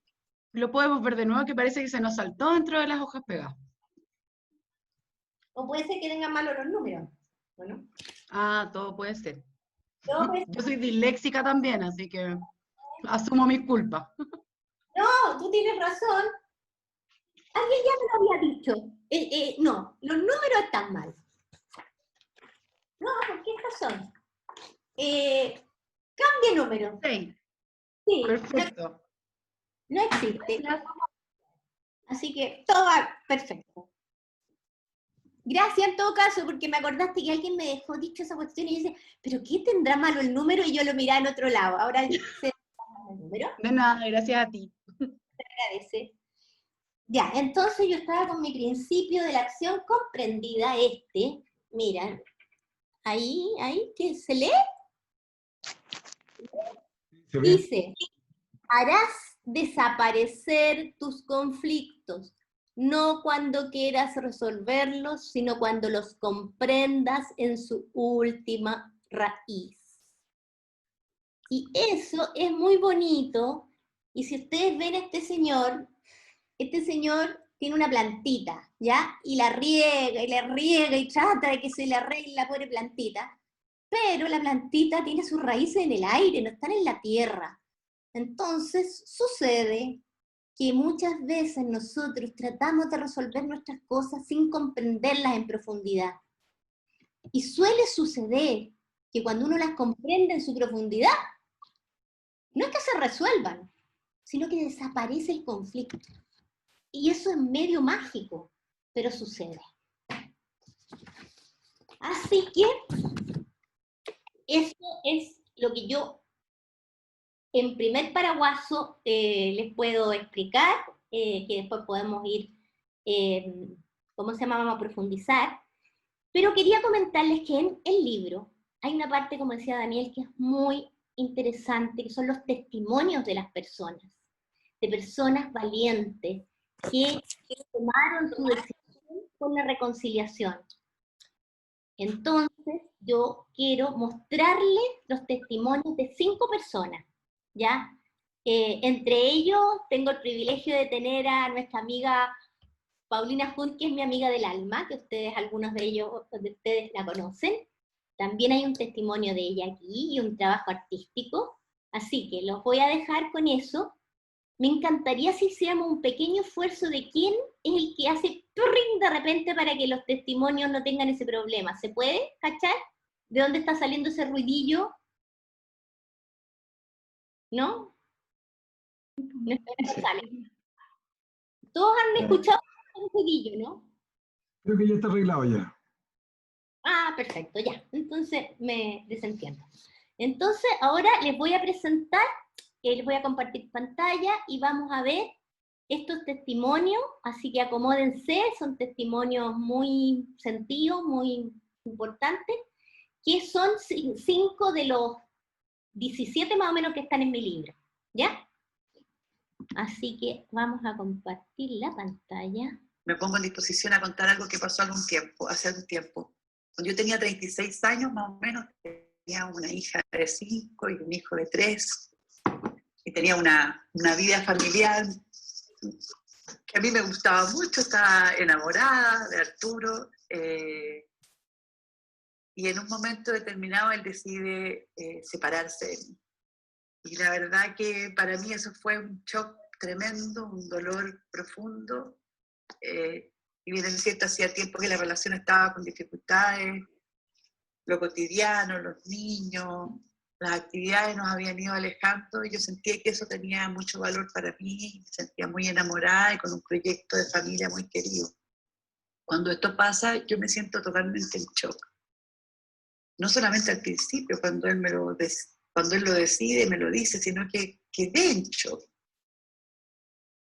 lo podemos ver de nuevo, que parece que se nos saltó dentro de las hojas pegadas. O puede ser que tengan malos los números. Bueno. Ah, todo puede ser. No, Yo soy disléxica también, así que asumo mis culpas. no, tú tienes razón. Alguien ya me lo había dicho. No, los números están mal. No, porque estas son. Cambie número. 6. Sí, Perfecto. no existe. Así que todo va perfecto. Gracias en todo caso, porque me acordaste que alguien me dejó dicho esa cuestión y dice, ¿pero qué tendrá malo el número? Y yo lo miraba en otro lado. Ahora sé el número. De nada, gracias a ti. Agradece. Ya, entonces yo estaba con mi principio de la acción comprendida, mira, ahí, ¿qué se lee? Dice, harás desaparecer tus conflictos, no cuando quieras resolverlos, sino cuando los comprendas en su última raíz. Y eso es muy bonito, y si ustedes ven a este señor tiene una plantita, ¿ya? Y la riega, y la riega, y trata de que se le arregle la pobre plantita, pero la plantita tiene sus raíces en el aire, no están en la tierra. Entonces, sucede que muchas veces nosotros tratamos de resolver nuestras cosas sin comprenderlas en profundidad. Y suele suceder que cuando uno las comprende en su profundidad, no es que se resuelvan, sino que desaparece el conflicto. Y eso es medio mágico, pero sucede. Así que eso es lo que yo en primer paraguaso les puedo explicar, que después podemos ir, ¿cómo se llama? Vamos a profundizar. Pero quería comentarles que en el libro hay una parte, como decía Daniel, que es muy interesante, que son los testimonios de las personas, de personas valientes que tomaron su decisión con la reconciliación. Entonces, yo quiero mostrarles los testimonios de 5 personas, ¿ya? Entre ellos, tengo el privilegio de tener a nuestra amiga Paulina Hunt, que es mi amiga del alma, que algunos de ustedes la conocen. También hay un testimonio de ella aquí y un trabajo artístico. Así que los voy a dejar con eso. me encantaría si hiciéramos un pequeño esfuerzo de quién es el que hace turring de repente para que los testimonios no tengan ese problema. ¿Se puede cachar? ¿De dónde está saliendo ese ruidillo? ¿No? No sale. Todos han escuchado un ruidillo, ¿no? Creo que ya está arreglado ya. Ah, perfecto, ya. Entonces me desentiendo. Entonces ahora les voy a presentar, les voy a compartir pantalla y vamos a ver estos testimonios, así que acomódense, son testimonios muy sentidos, muy importantes, que son 5 de los 17 más o menos que están en mi libro, ¿ya? Así que vamos a compartir la pantalla. Me pongo en disposición a contar algo que pasó hace algún tiempo. Cuando yo tenía 36 años, más o menos, tenía una hija de 5 y un hijo de 3, y tenía una vida familiar que a mí me gustaba mucho, estaba enamorada de Arturo, y en un momento determinado él decide separarse de mí. Y la verdad que para mí eso fue un shock tremendo, un dolor profundo. Y bien es cierto, hacía tiempo que la relación estaba con dificultades, lo cotidiano, los niños, las actividades nos habían ido alejando, y yo sentía que eso tenía mucho valor para mí, me sentía muy enamorada y con un proyecto de familia muy querido. Cuando esto pasa, yo me siento totalmente en shock. No solamente al principio, cuando él lo decide, me lo dice, sino que quedé en shock.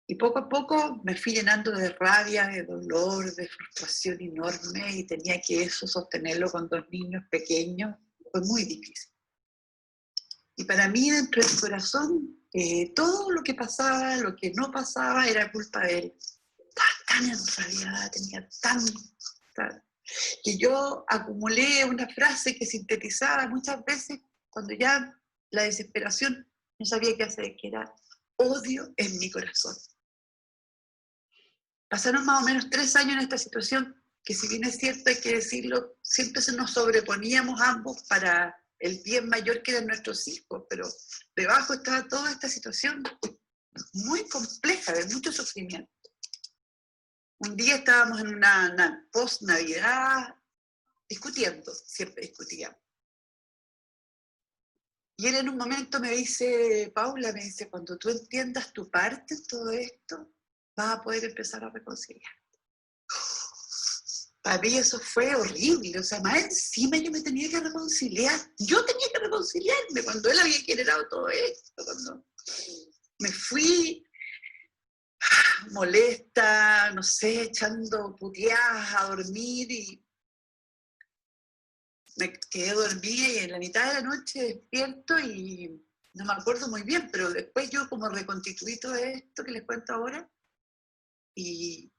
Y poco a poco me fui llenando de rabia, de dolor, de frustración enorme, y tenía que eso sostenerlo con 2 niños pequeños. Fue muy difícil. Y para mí, dentro del corazón, todo lo que pasaba, lo que no pasaba, era culpa de él. Estaba tan enrabiada, tenía tan que yo acumulé una frase que sintetizaba muchas veces cuando ya la desesperación no sabía qué hacer, que era odio en mi corazón. Pasaron más o menos 3 años en esta situación, que si bien es cierto, hay que decirlo, siempre se nos sobreponíamos ambos para el bien mayor que eran nuestros hijos, pero debajo estaba toda esta situación muy compleja, de mucho sufrimiento. Un día estábamos en una post-Navidad discutiendo, siempre discutíamos. Y él en un momento me dice, Paula, me dice, cuando tú entiendas tu parte en todo esto, vas a poder empezar a reconciliar. Para mí eso fue horrible, o sea, más encima yo me tenía que reconciliar. Yo tenía que reconciliarme cuando él había generado todo esto, cuando me fui molesta, no sé, echando puteadas a dormir, y me quedé dormida y en la mitad de la noche despierto y no me acuerdo muy bien, pero después yo como reconstituí todo esto que les cuento ahora y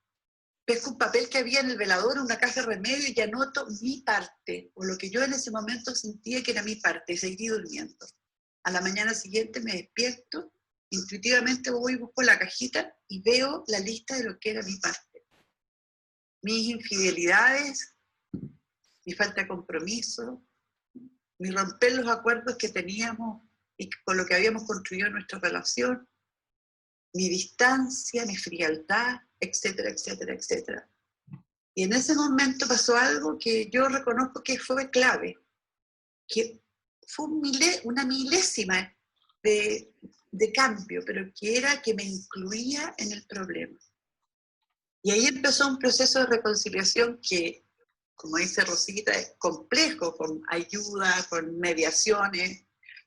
pesco un papel que había en el velador, una caja de remedio, y anoto mi parte, o lo que yo en ese momento sentía que era mi parte, y seguí durmiendo. A la mañana siguiente me despierto, intuitivamente voy y busco la cajita y veo la lista de lo que era mi parte. Mis infidelidades, mi falta de compromiso, mi romper los acuerdos que teníamos y con lo que habíamos construido nuestra relación, mi distancia, mi frialdad, etcétera, etcétera, etcétera. Y en ese momento pasó algo que yo reconozco que fue clave, que fue una milésima de cambio, pero que era que me incluía en el problema. Y ahí empezó un proceso de reconciliación que, como dice Rosita, es complejo, con ayuda, con mediaciones,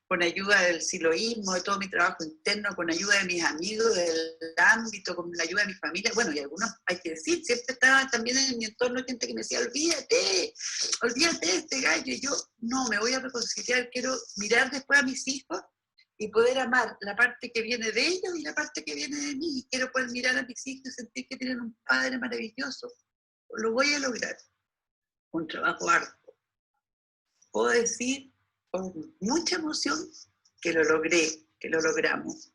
con ayuda del siloísmo, de todo mi trabajo interno, con ayuda de mis amigos del ámbito, con la ayuda de mi familia. Bueno, y algunos, hay que decir, siempre estaba también en mi entorno gente que me decía, olvídate de este gallo. Y yo, no, me voy a reconciliar, quiero mirar después a mis hijos y poder amar la parte que viene de ellos y la parte que viene de mí. Y quiero poder mirar a mis hijos y sentir que tienen un padre maravilloso. Lo voy a lograr. Un trabajo harto. Puedo decir con mucha emoción que lo logré, que lo logramos.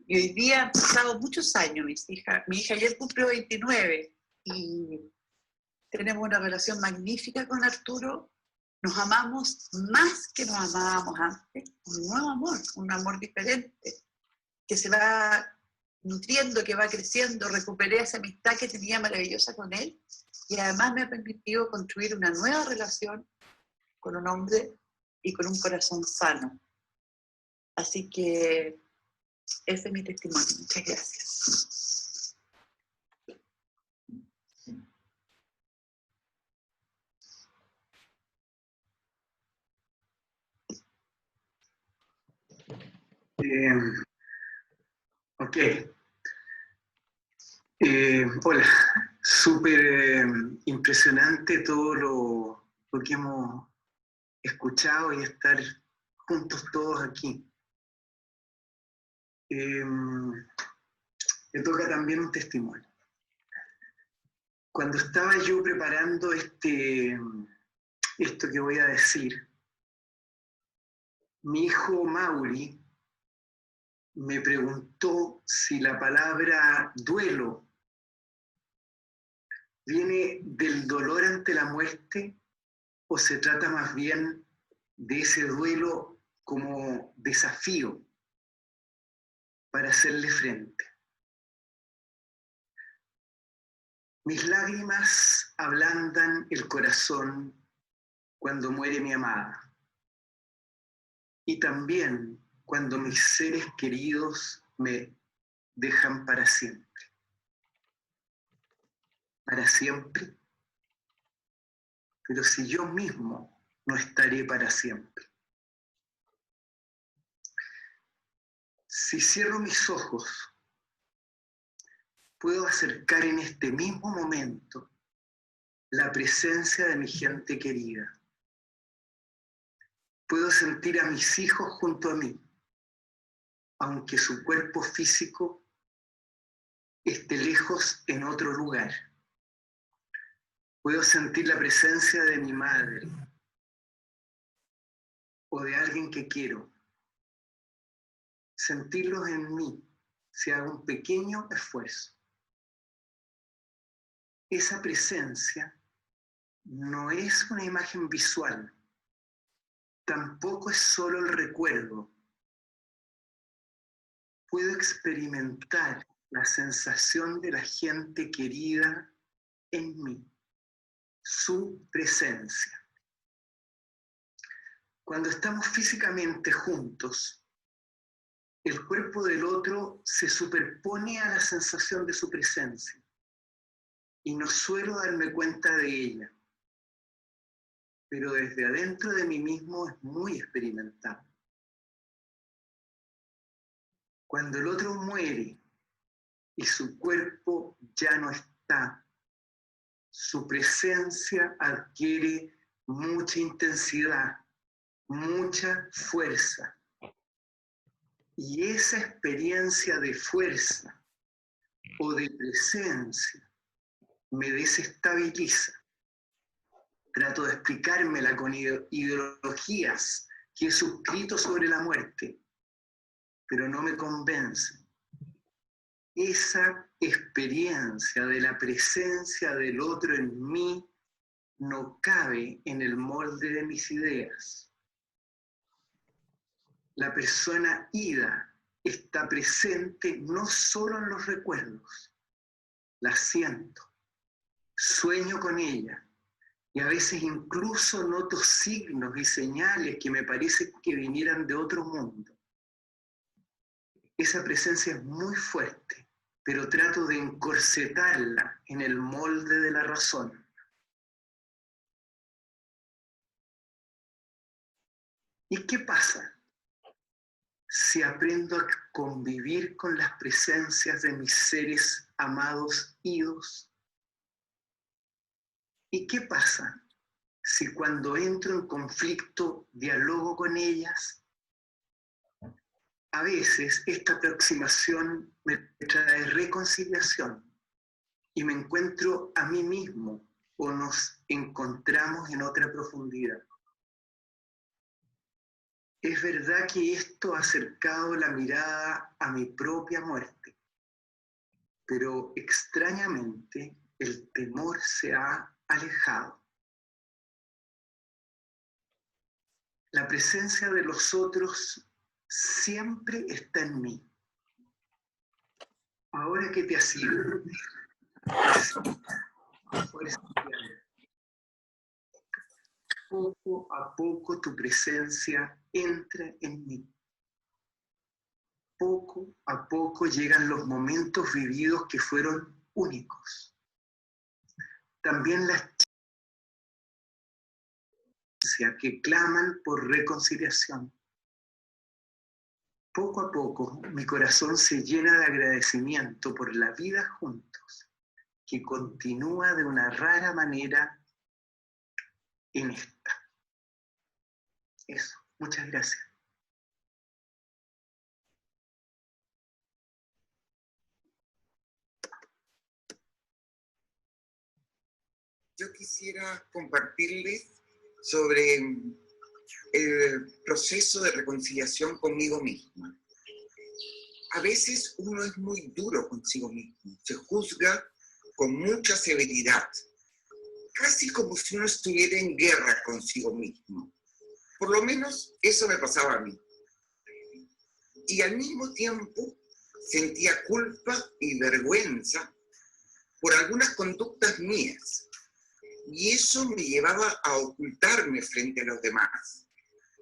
Y hoy día han pasado muchos años, mi hija ayer cumplió 29 y tenemos una relación magnífica con Arturo, nos amamos más que nos amábamos antes, un nuevo amor, un amor diferente, que se va nutriendo, que va creciendo, recuperé esa amistad que tenía maravillosa con él, y además me ha permitido construir una nueva relación con un hombre y con un corazón sano. Así que ese es mi testimonio. Muchas gracias. Ok. Hola. Súper impresionante todo lo que hemos escuchado y estar juntos todos aquí. Me toca también un testimonio. Cuando estaba yo preparando esto que voy a decir, mi hijo Mauri me preguntó si la palabra duelo viene del dolor ante la muerte o se trata más bien de ese duelo como desafío para hacerle frente. Mis lágrimas ablandan el corazón cuando muere mi amada, y también cuando mis seres queridos me dejan para siempre. Para siempre. Pero si yo mismo no estaré para siempre. Si cierro mis ojos, puedo acercar en este mismo momento la presencia de mi gente querida. Puedo sentir a mis hijos junto a mí, aunque su cuerpo físico esté lejos en otro lugar. Puedo sentir la presencia de mi madre o de alguien que quiero. Sentirlos en mí si hago un pequeño esfuerzo. Esa presencia no es una imagen visual, tampoco es solo el recuerdo. Puedo experimentar la sensación de la gente querida en mí, su presencia. Cuando estamos físicamente juntos, el cuerpo del otro se superpone a la sensación de su presencia y no suelo darme cuenta de ella, pero desde adentro de mí mismo es muy experimentable. Cuando el otro muere y su cuerpo ya no está, su presencia adquiere mucha intensidad, mucha fuerza. Y esa experiencia de fuerza o de presencia me desestabiliza. Trato de explicármela con ideologías que he suscrito sobre la muerte, pero no me convence. Esa experiencia de la presencia del otro en mí no cabe en el molde de mis ideas. La persona ida está presente no solo en los recuerdos, la siento, sueño con ella, y a veces incluso noto signos y señales que me parece que vinieran de otro mundo. Esa presencia es muy fuerte, pero trato de encorsetarla en el molde de la razón. ¿Y qué pasa si aprendo a convivir con las presencias de mis seres amados idos? ¿Y qué pasa si cuando entro en conflicto dialogo con ellas? A veces esta aproximación me trae reconciliación y me encuentro a mí mismo o nos encontramos en otra profundidad. Es verdad que esto ha acercado la mirada a mi propia muerte, pero extrañamente el temor se ha alejado. La presencia de los otros siempre está en mí. ahora que te has ido, poco a poco tu presencia entra en mí. Poco a poco llegan los momentos vividos que fueron únicos. También las que claman por reconciliación. Poco a poco mi corazón se llena de agradecimiento por la vida juntos, que continúa de una rara manera en esta. Eso, muchas gracias. Yo quisiera compartirles sobre el proceso de reconciliación conmigo misma. A veces uno es muy duro consigo mismo, se juzga con mucha severidad, casi como si uno estuviera en guerra consigo mismo. Por lo menos eso me pasaba a mí. Y al mismo tiempo sentía culpa y vergüenza por algunas conductas mías. Y eso me llevaba a ocultarme frente a los demás,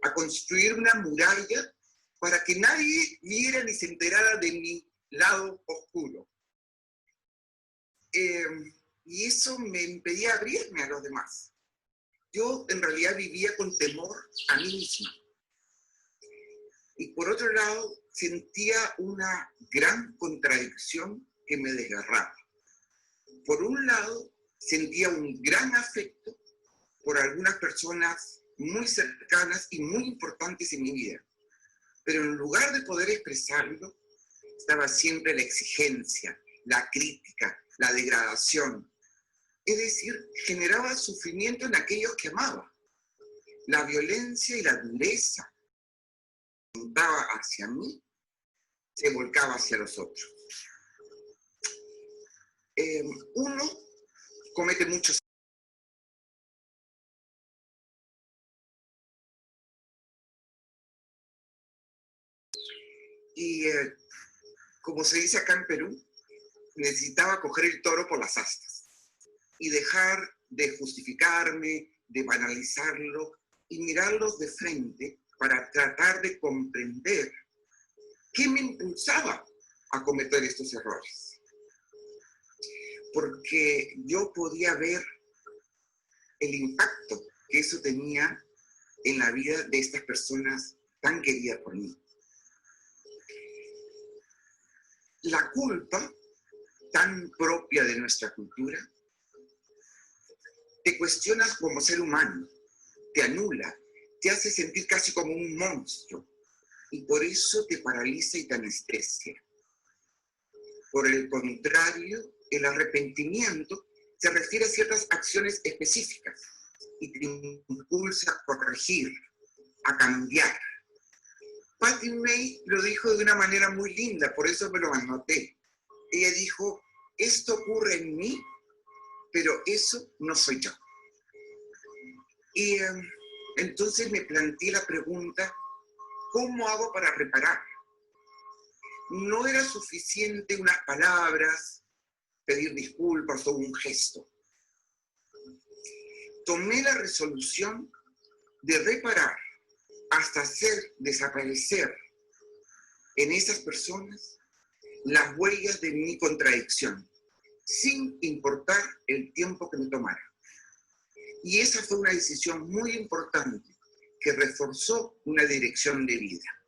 a construir una muralla para que nadie viera ni se enterara de mi lado oscuro. Y eso me impedía abrirme a los demás. Yo en realidad vivía con temor a mí misma. Y por otro lado, sentía una gran contradicción que me desgarraba. Por un lado, sentía un gran afecto por algunas personas muy cercanas y muy importantes en mi vida. Pero en lugar de poder expresarlo, estaba siempre la exigencia, la crítica, la degradación. Es decir, generaba sufrimiento en aquellos que amaba. La violencia y la dureza que volcaba hacia mí, se volcaba hacia los otros. Uno comete muchos y como se dice acá en Perú, necesitaba coger el toro por las astas y dejar de justificarme, de banalizarlo y mirarlos de frente para tratar de comprender qué me impulsaba a cometer estos errores. Porque yo podía ver el impacto que eso tenía en la vida de estas personas tan queridas por mí. La culpa, tan propia de nuestra cultura, te cuestionas como ser humano, te anula, te hace sentir casi como un monstruo, y por eso te paraliza y te anestesia. Por el contrario, el arrepentimiento se refiere a ciertas acciones específicas y te impulsa a corregir, a cambiar. Patty May lo dijo de una manera muy linda, por eso me lo anoté. Ella dijo, esto ocurre en mí, pero eso no soy yo. Y entonces me planteé la pregunta, ¿cómo hago para reparar? No era suficiente unas palabras, pedir disculpas o un gesto. Tomé la resolución de reparar hasta hacer desaparecer en esas personas las huellas de mi contradicción, sin importar el tiempo que me tomara. Y esa fue una decisión muy importante que reforzó una dirección de vida.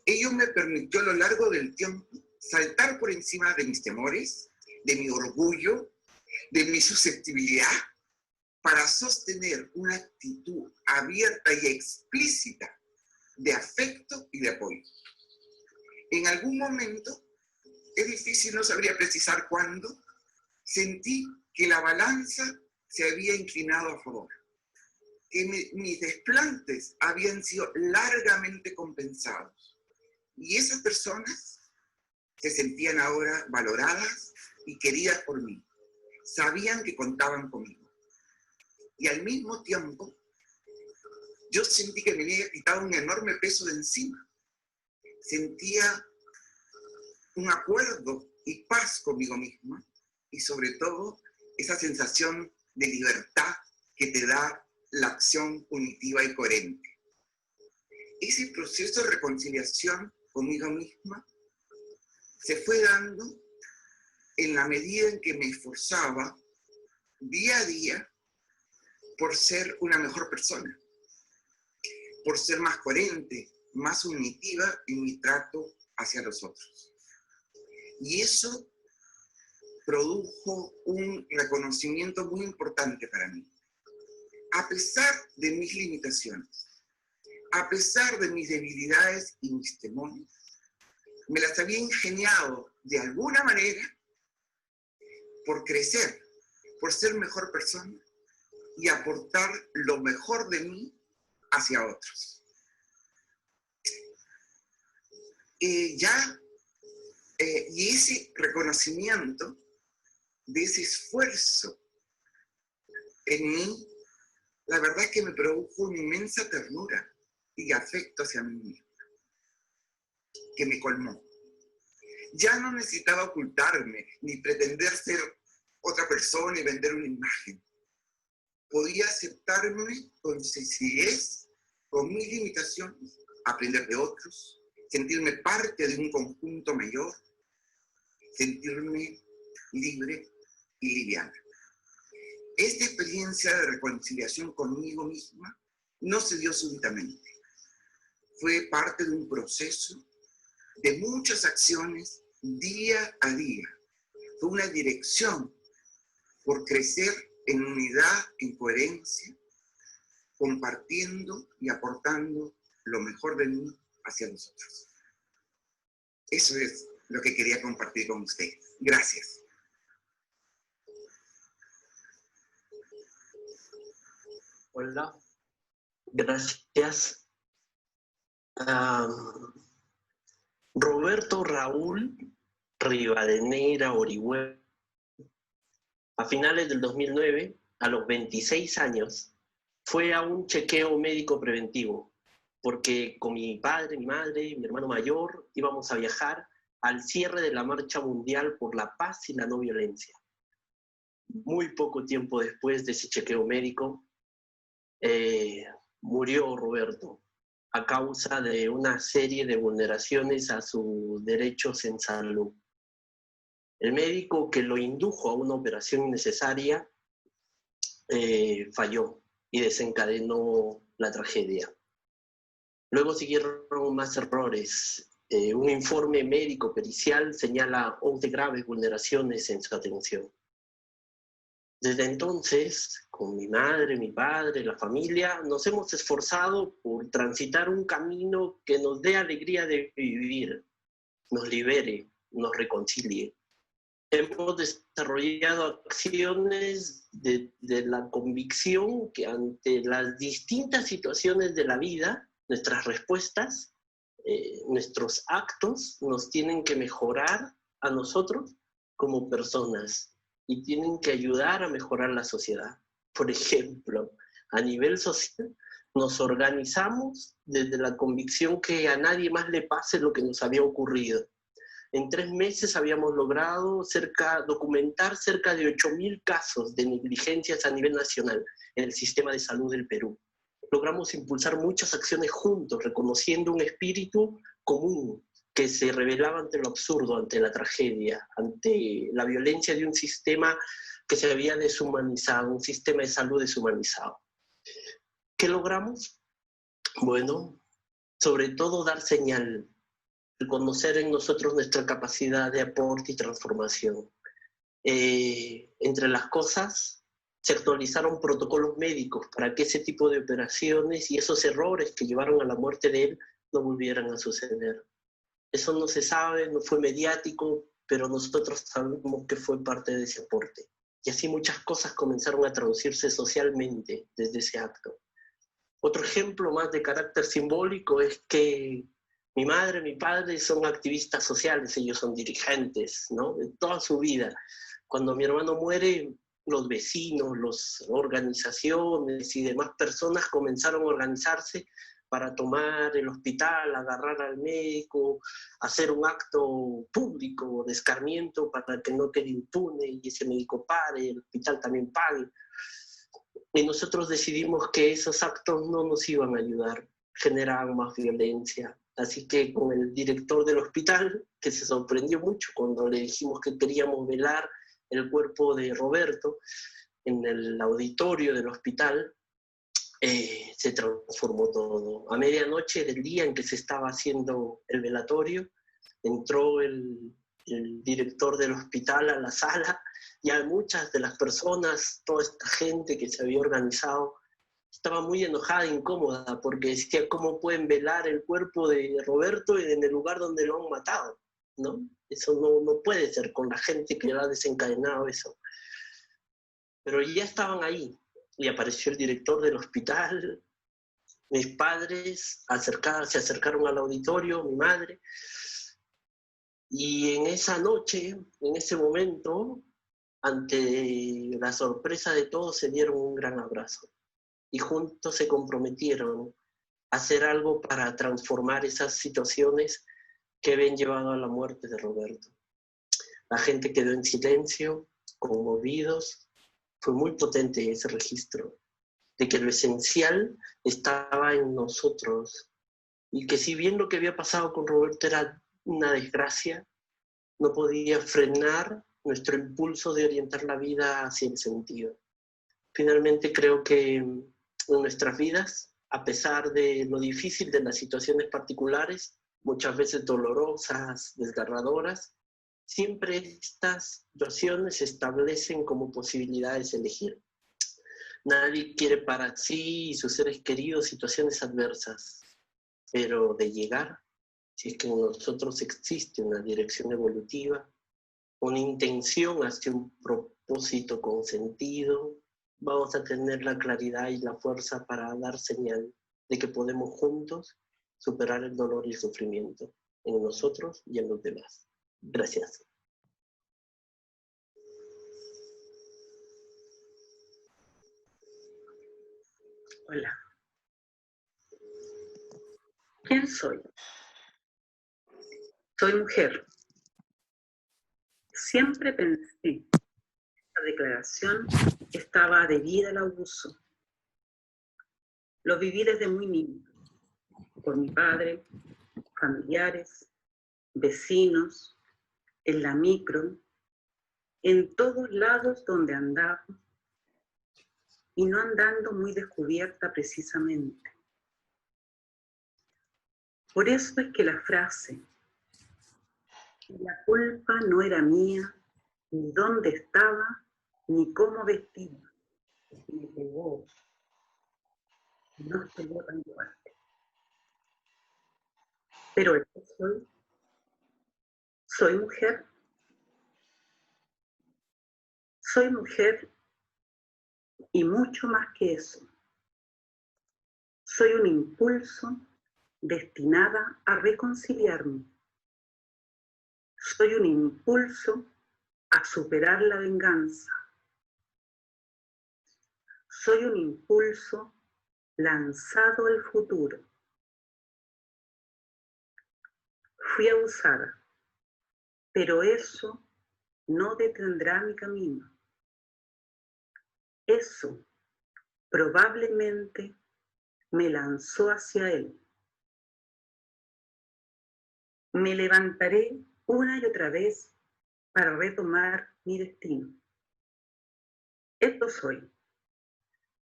Ello me permitió a lo largo del tiempo saltar por encima de mis temores, de mi orgullo, de mi susceptibilidad, para sostener una actitud abierta y explícita de afecto y de apoyo. En algún momento, es difícil, no sabría precisar cuándo, sentí que la balanza se había inclinado a favor, que mis desplantes habían sido largamente compensados. Y esas personas se sentían ahora valoradas y queridas por mí. Sabían que contaban conmigo. Y al mismo tiempo, yo sentí que me había quitado un enorme peso de encima. Sentía un acuerdo y paz conmigo misma, y sobre todo esa sensación de libertad que te da la acción punitiva y coherente. Ese proceso de reconciliación conmigo misma se fue dando en la medida en que me esforzaba día a día por ser una mejor persona, por ser más coherente, más unitiva en mi trato hacia los otros. Y eso produjo un reconocimiento muy importante para mí. A pesar de mis limitaciones, a pesar de mis debilidades y mis temores, me las había ingeniado de alguna manera por crecer, por ser mejor persona y aportar lo mejor de mí hacia otros. Y ese reconocimiento de ese esfuerzo en mí, la verdad es que me produjo una inmensa ternura y afecto hacia mí misma, que me colmó. Ya no necesitaba ocultarme, ni pretender ser otra persona y vender una imagen. Podía aceptarme con sencillez, con mis limitaciones, aprender de otros, sentirme parte de un conjunto mayor, sentirme libre y liviana. Esta experiencia de reconciliación conmigo misma no se dio súbitamente. Fue parte de un proceso de muchas acciones día a día. Fue una dirección por crecer en unidad, en coherencia, compartiendo y aportando lo mejor de mí hacia los otros. Eso es lo que quería compartir con ustedes. Gracias. Hola, gracias. Roberto Raúl Rivadeneira Orihuela, a finales del 2009, a los 26 años, fue a un chequeo médico preventivo, porque con mi padre, mi madre y mi hermano mayor íbamos a viajar al cierre de la Marcha Mundial por la Paz y la No Violencia. Muy poco tiempo después de ese chequeo médico, murió Roberto a causa de una serie de vulneraciones a sus derechos en salud. El médico que lo indujo a una operación innecesaria falló y desencadenó la tragedia. Luego siguieron más errores. Un informe médico pericial señala 11 graves vulneraciones en su atención. Desde entonces, con mi madre, mi padre, la familia, nos hemos esforzado por transitar un camino que nos dé alegría de vivir, nos libere, nos reconcilie. Hemos desarrollado acciones de la convicción que ante las distintas situaciones de la vida, nuestras respuestas, nuestros actos nos tienen que mejorar a nosotros como personas y tienen que ayudar a mejorar la sociedad. Por ejemplo, a nivel social, nos organizamos desde la convicción que a nadie más le pase lo que nos había ocurrido. En 3 meses habíamos logrado documentar cerca de 8.000 casos de negligencias a nivel nacional en el sistema de salud del Perú. Logramos impulsar muchas acciones juntos, reconociendo un espíritu común que se revelaba ante lo absurdo, ante la tragedia, ante la violencia de un sistema que se había deshumanizado, un sistema de salud deshumanizado. ¿Qué logramos? Bueno, sobre todo dar señal, reconocer en nosotros nuestra capacidad de aporte y transformación. Entre las cosas, se actualizaron protocolos médicos para que ese tipo de operaciones y esos errores que llevaron a la muerte de él no volvieran a suceder. Eso no se sabe, no fue mediático, pero nosotros sabemos que fue parte de ese aporte. Y así muchas cosas comenzaron a traducirse socialmente desde ese acto. Otro ejemplo más de carácter simbólico es que mi madre, mi padre son activistas sociales, ellos son dirigentes, ¿no? De toda su vida. Cuando mi hermano muere, los vecinos, las organizaciones y demás personas comenzaron a organizarse para tomar el hospital, agarrar al médico, hacer un acto público de escarmiento para que no quede impune y ese médico pare, el hospital también pague. Y nosotros decidimos que esos actos no nos iban a ayudar, generaban más violencia. Así que con el director del hospital, que se sorprendió mucho cuando le dijimos que queríamos velar el cuerpo de Roberto en el auditorio del hospital, se transformó todo. A medianoche del día en que se estaba haciendo el velatorio, entró el director del hospital a la sala, y a muchas de las personas, toda esta gente que se había organizado, estaba muy enojada e incómoda, porque decía, ¿cómo pueden velar el cuerpo de Roberto en el lugar donde lo han matado? ¿No? Eso no puede ser con la gente que ha desencadenado eso. Pero ya estaban ahí, y apareció el director del hospital, mis padres se acercaron al auditorio, mi madre, y en esa noche, en ese momento, ante la sorpresa de todos, se dieron un gran abrazo y juntos se comprometieron a hacer algo para transformar esas situaciones que habían llevado a la muerte de Roberto. La gente quedó en silencio, conmovidos. Fue muy potente ese registro de que lo esencial estaba en nosotros y que si bien lo que había pasado con Roberto era una desgracia, no podía frenar nuestro impulso de orientar la vida hacia el sentido. Finalmente creo que en nuestras vidas, a pesar de lo difícil de las situaciones particulares, muchas veces dolorosas, desgarradoras, siempre estas situaciones se establecen como posibilidades de elegir. Nadie quiere para sí y sus seres queridos situaciones adversas, pero de llegar, si es que en nosotros existe una dirección evolutiva, una intención hacia un propósito con sentido, vamos a tener la claridad y la fuerza para dar señal de que podemos juntos superar el dolor y el sufrimiento en nosotros y en los demás. Gracias. Hola. ¿Quién soy? Soy mujer. Siempre pensé que esta declaración estaba adherida al abuso. Lo viví desde muy niño, por mi padre, familiares, vecinos, en la micro, en todos lados donde andaba, y no andando muy descubierta precisamente. Por eso es que la frase, la culpa no era mía, ni dónde estaba, ni cómo vestía, me pegó, no pegó tan fuerte. Pero eso soy mujer. Soy mujer y mucho más que eso. Soy un impulso destinada a reconciliarme. Soy un impulso a superar la venganza. Soy un impulso lanzado al futuro. Fui abusada, pero eso no detendrá mi camino. Eso probablemente me lanzó hacia él. Me levantaré una y otra vez para retomar mi destino. Esto soy.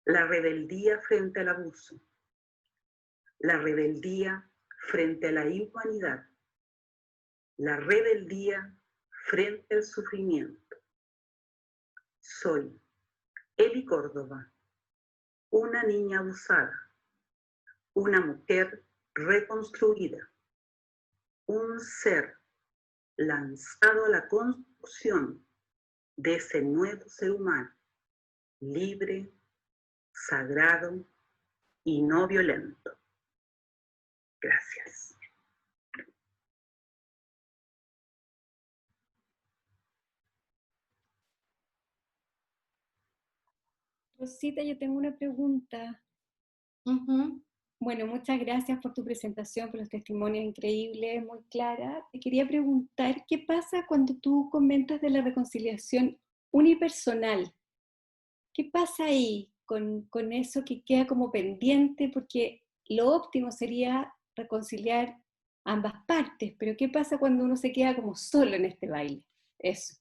La rebeldía frente al abuso. La rebeldía frente a la inhumanidad. La rebeldía frente al sufrimiento. Soy Eli Córdoba, una niña abusada, una mujer reconstruida, un ser lanzado a la construcción de ese nuevo ser humano, libre, sagrado y no violento. Gracias. Rosita, yo tengo una pregunta. Bueno, muchas gracias por tu presentación, por los testimonios increíbles, muy clara. Te quería preguntar, ¿qué pasa cuando tú comentas de la reconciliación unipersonal? ¿Qué pasa ahí con eso que queda como pendiente? Porque lo óptimo sería reconciliar ambas partes, pero ¿qué pasa cuando uno se queda como solo en este baile? Eso.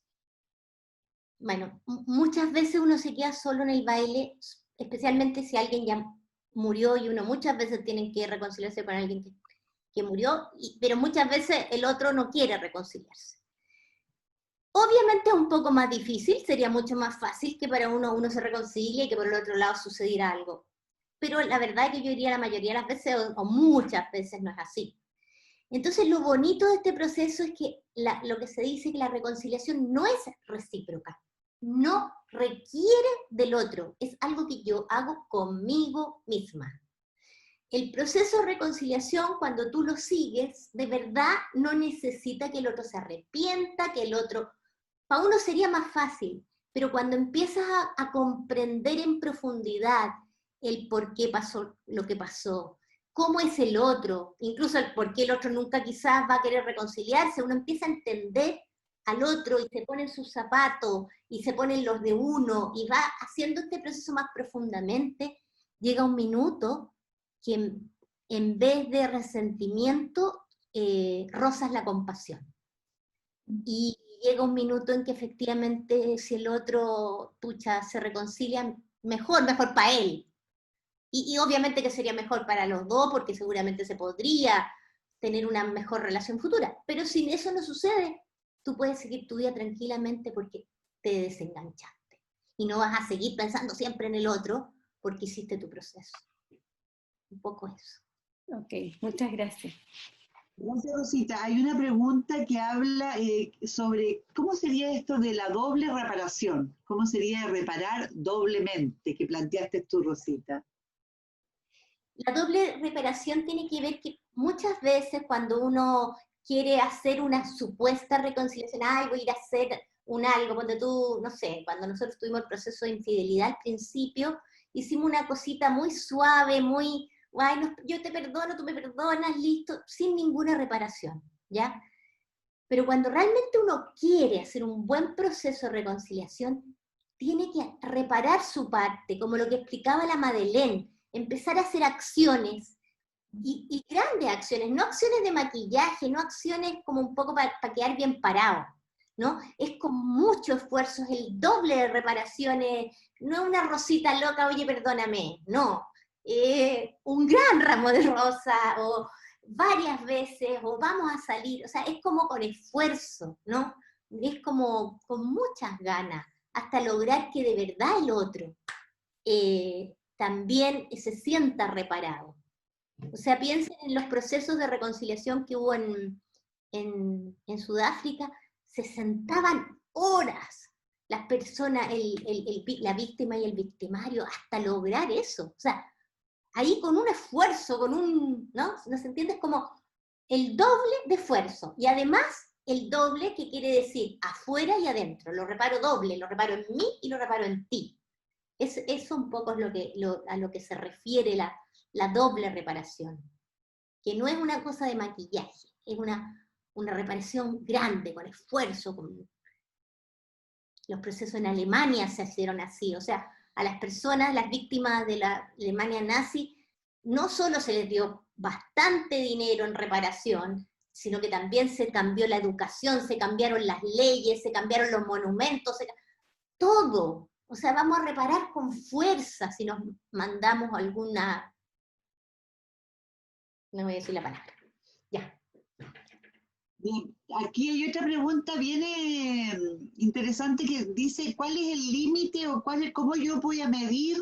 Bueno, muchas veces uno se queda solo en el baile, especialmente si alguien ya murió y uno muchas veces tiene que reconciliarse con alguien que murió, pero muchas veces el otro no quiere reconciliarse. Obviamente es un poco más difícil, sería mucho más fácil que para uno se reconcilie y que por el otro lado sucediera algo. Pero la verdad es que yo diría la mayoría de las veces, o muchas veces, no es así. Entonces lo bonito de este proceso es que lo que se dice es que la reconciliación no es recíproca, no requiere del otro, es algo que yo hago conmigo misma. El proceso de reconciliación, cuando tú lo sigues, de verdad no necesita que el otro se arrepienta, que el otro... Para uno sería más fácil, pero cuando empiezas a comprender en profundidad el por qué pasó lo que pasó, cómo es el otro, incluso el por qué el otro nunca quizás va a querer reconciliarse, uno empieza a entender al otro y se pone en sus zapatos y se ponen los de uno y va haciendo este proceso más profundamente, llega un minuto que en vez de resentimiento rozas la compasión. Y llega un minuto en que efectivamente si el otro, pucha, se reconcilia, mejor para él. Y obviamente que sería mejor para los dos, porque seguramente se podría tener una mejor relación futura. Pero si eso no sucede, tú puedes seguir tu vida tranquilamente porque te desenganchaste. Y no vas a seguir pensando siempre en el otro porque hiciste tu proceso. Un poco eso. Ok, muchas gracias. Gracias, Rosita. Hay una pregunta que habla sobre cómo sería esto de la doble reparación. ¿Cómo sería reparar doblemente que planteaste tú, Rosita? La doble reparación tiene que ver que muchas veces cuando uno quiere hacer una supuesta reconciliación, ay, voy a ir a hacer un algo, cuando tú, no sé, cuando nosotros tuvimos el proceso de infidelidad al principio, hicimos una cosita muy suave, muy, ay, no, yo te perdono, tú me perdonas, listo, sin ninguna reparación, ¿ya? Pero cuando realmente uno quiere hacer un buen proceso de reconciliación, tiene que reparar su parte, como lo que explicaba la Madeleine, empezar a hacer acciones, y grandes acciones, no acciones de maquillaje, no acciones como un poco para quedar bien parado, ¿no? Es con mucho esfuerzo, es el doble de reparaciones, no es una rosita loca, oye, perdóname, no, un gran ramo de rosa, o varias veces, o vamos a salir, o sea, es como con esfuerzo, ¿no? Es como con muchas ganas, hasta lograr que de verdad el otro también se sienta reparado. O sea, piensen en los procesos de reconciliación que hubo en Sudáfrica, se sentaban horas las personas, la víctima y el victimario, hasta lograr eso. O sea, ahí con un esfuerzo, ¿no? ¿Nos entiendes? Como el doble de esfuerzo. Y además, el doble que quiere decir afuera y adentro. Lo reparo doble, lo reparo en mí y lo reparo en ti. Eso un poco es a lo que se refiere la doble reparación, que no es una cosa de maquillaje, es una reparación grande, con esfuerzo. Los procesos en Alemania se hicieron así, o sea, a las personas, las víctimas de la Alemania nazi, no solo se les dio bastante dinero en reparación, sino que también se cambió la educación, se cambiaron las leyes, se cambiaron los monumentos, todo. O sea, vamos a reparar con fuerza si nos mandamos alguna... No voy a decir la palabra. Ya. Bien, aquí hay otra pregunta bien interesante que dice, ¿cuál es el límite o cómo yo voy a medir,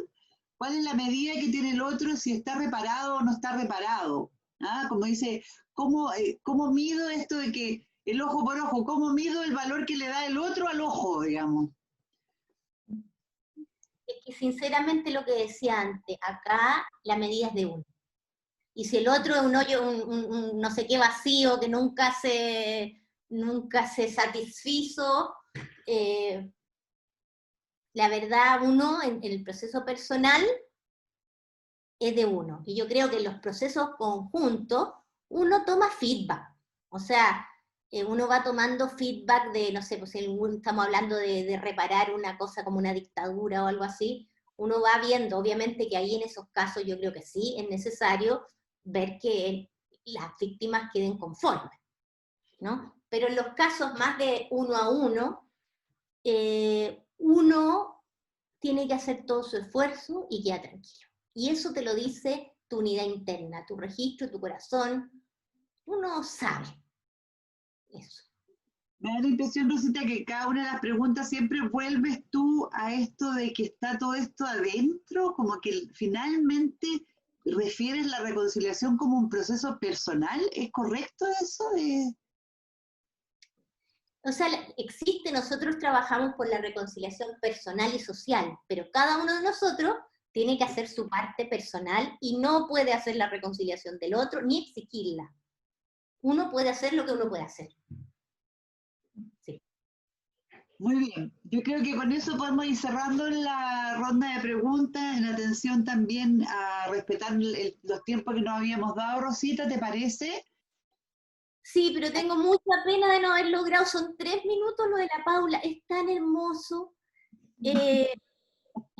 cuál es la medida que tiene el otro si está reparado o no está reparado? ¿Ah? Como dice, ¿cómo mido esto de que el ojo por ojo? ¿Cómo mido el valor que le da el otro al ojo, digamos? Es que sinceramente lo que decía antes, acá la medida es de uno. Y si el otro es un hoyo, un no sé qué vacío que nunca se satisfizo, la verdad uno en el proceso personal es de uno. Y yo creo que en los procesos conjuntos uno toma feedback. O sea, uno va tomando feedback de, no sé, pues si estamos hablando de reparar una cosa como una dictadura o algo así, uno va viendo, obviamente que ahí en esos casos yo creo que sí es necesario ver que las víctimas queden conformes, ¿no? Pero en los casos más de uno a uno, uno tiene que hacer todo su esfuerzo y queda tranquilo. Y eso te lo dice tu unidad interna, tu registro, tu corazón. Uno sabe eso. Me da la impresión, Rosita, que cada una de las preguntas siempre vuelves tú a esto de que está todo esto adentro, como que finalmente refieres la reconciliación como un proceso personal. ¿Es correcto eso? O sea, existe, nosotros trabajamos por la reconciliación personal y social, pero cada uno de nosotros tiene que hacer su parte personal y no puede hacer la reconciliación del otro ni exigirla. Uno puede hacer lo que uno puede hacer. Sí. Muy bien, yo creo que con eso podemos ir cerrando la ronda de preguntas, en atención también a respetar los tiempos que nos habíamos dado, Rosita, ¿te parece? Sí, pero tengo mucha pena de no haber logrado, son 3 minutos lo de la Paula, es tan hermoso. Me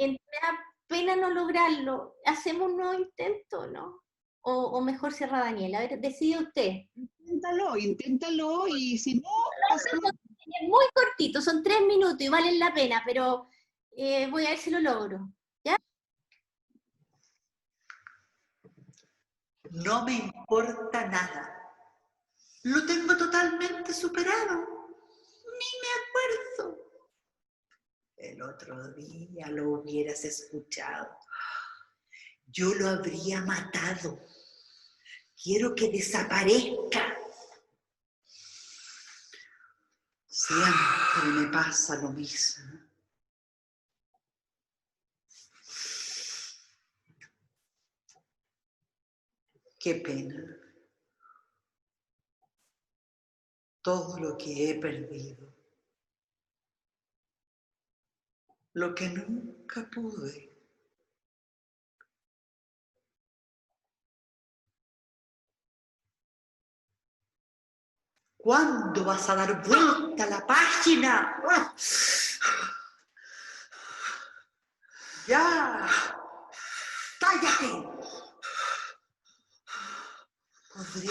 da pena no lograrlo. ¿Hacemos un nuevo intento, no? O mejor cierra Daniel. A ver, decide usted. Inténtalo, y si no... Es muy cortito, son 3 minutos y valen la pena, pero voy a ver si lo logro. ¿Ya? No me importa nada. Lo tengo totalmente superado. Ni me acuerdo. El otro día lo hubieras escuchado. Yo lo habría matado. Quiero que desaparezca. Siempre me pasa lo mismo. Qué pena. Todo lo que he perdido. Lo que nunca pude. ¿Cuándo vas a dar vuelta a la página? ¡Ya! ¡Cállate! ¿Podré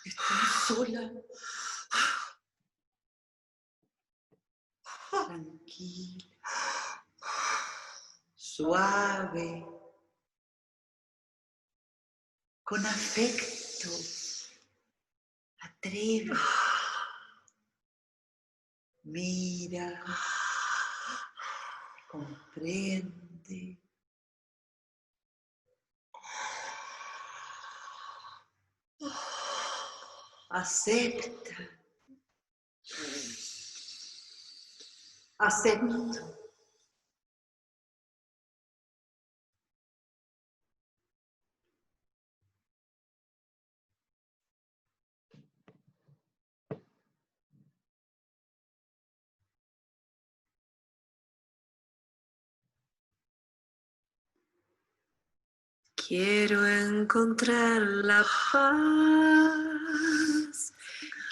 estar sola? Tranquila. Suave. Con afecto. Atreve. Mira. Comprende. Acepta. Acepto. Quiero encontrar la paz,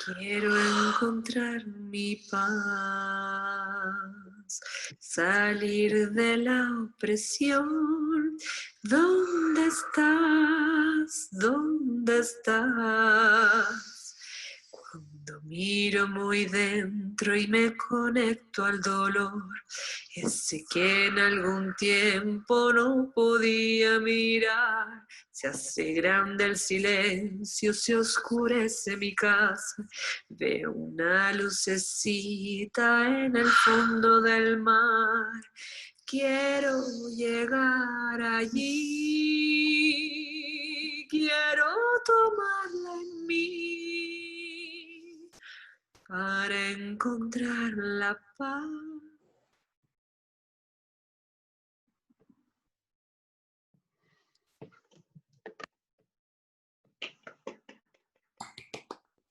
quiero encontrar mi paz, salir de la opresión. ¿Dónde estás? ¿Dónde estás? Cuando miro muy dentro y me conecto al dolor, ese que en algún tiempo no podía mirar, se hace grande el silencio, se oscurece mi casa, veo una lucecita en el fondo del mar, quiero llegar allí, quiero tomarla en mí para encontrar la paz.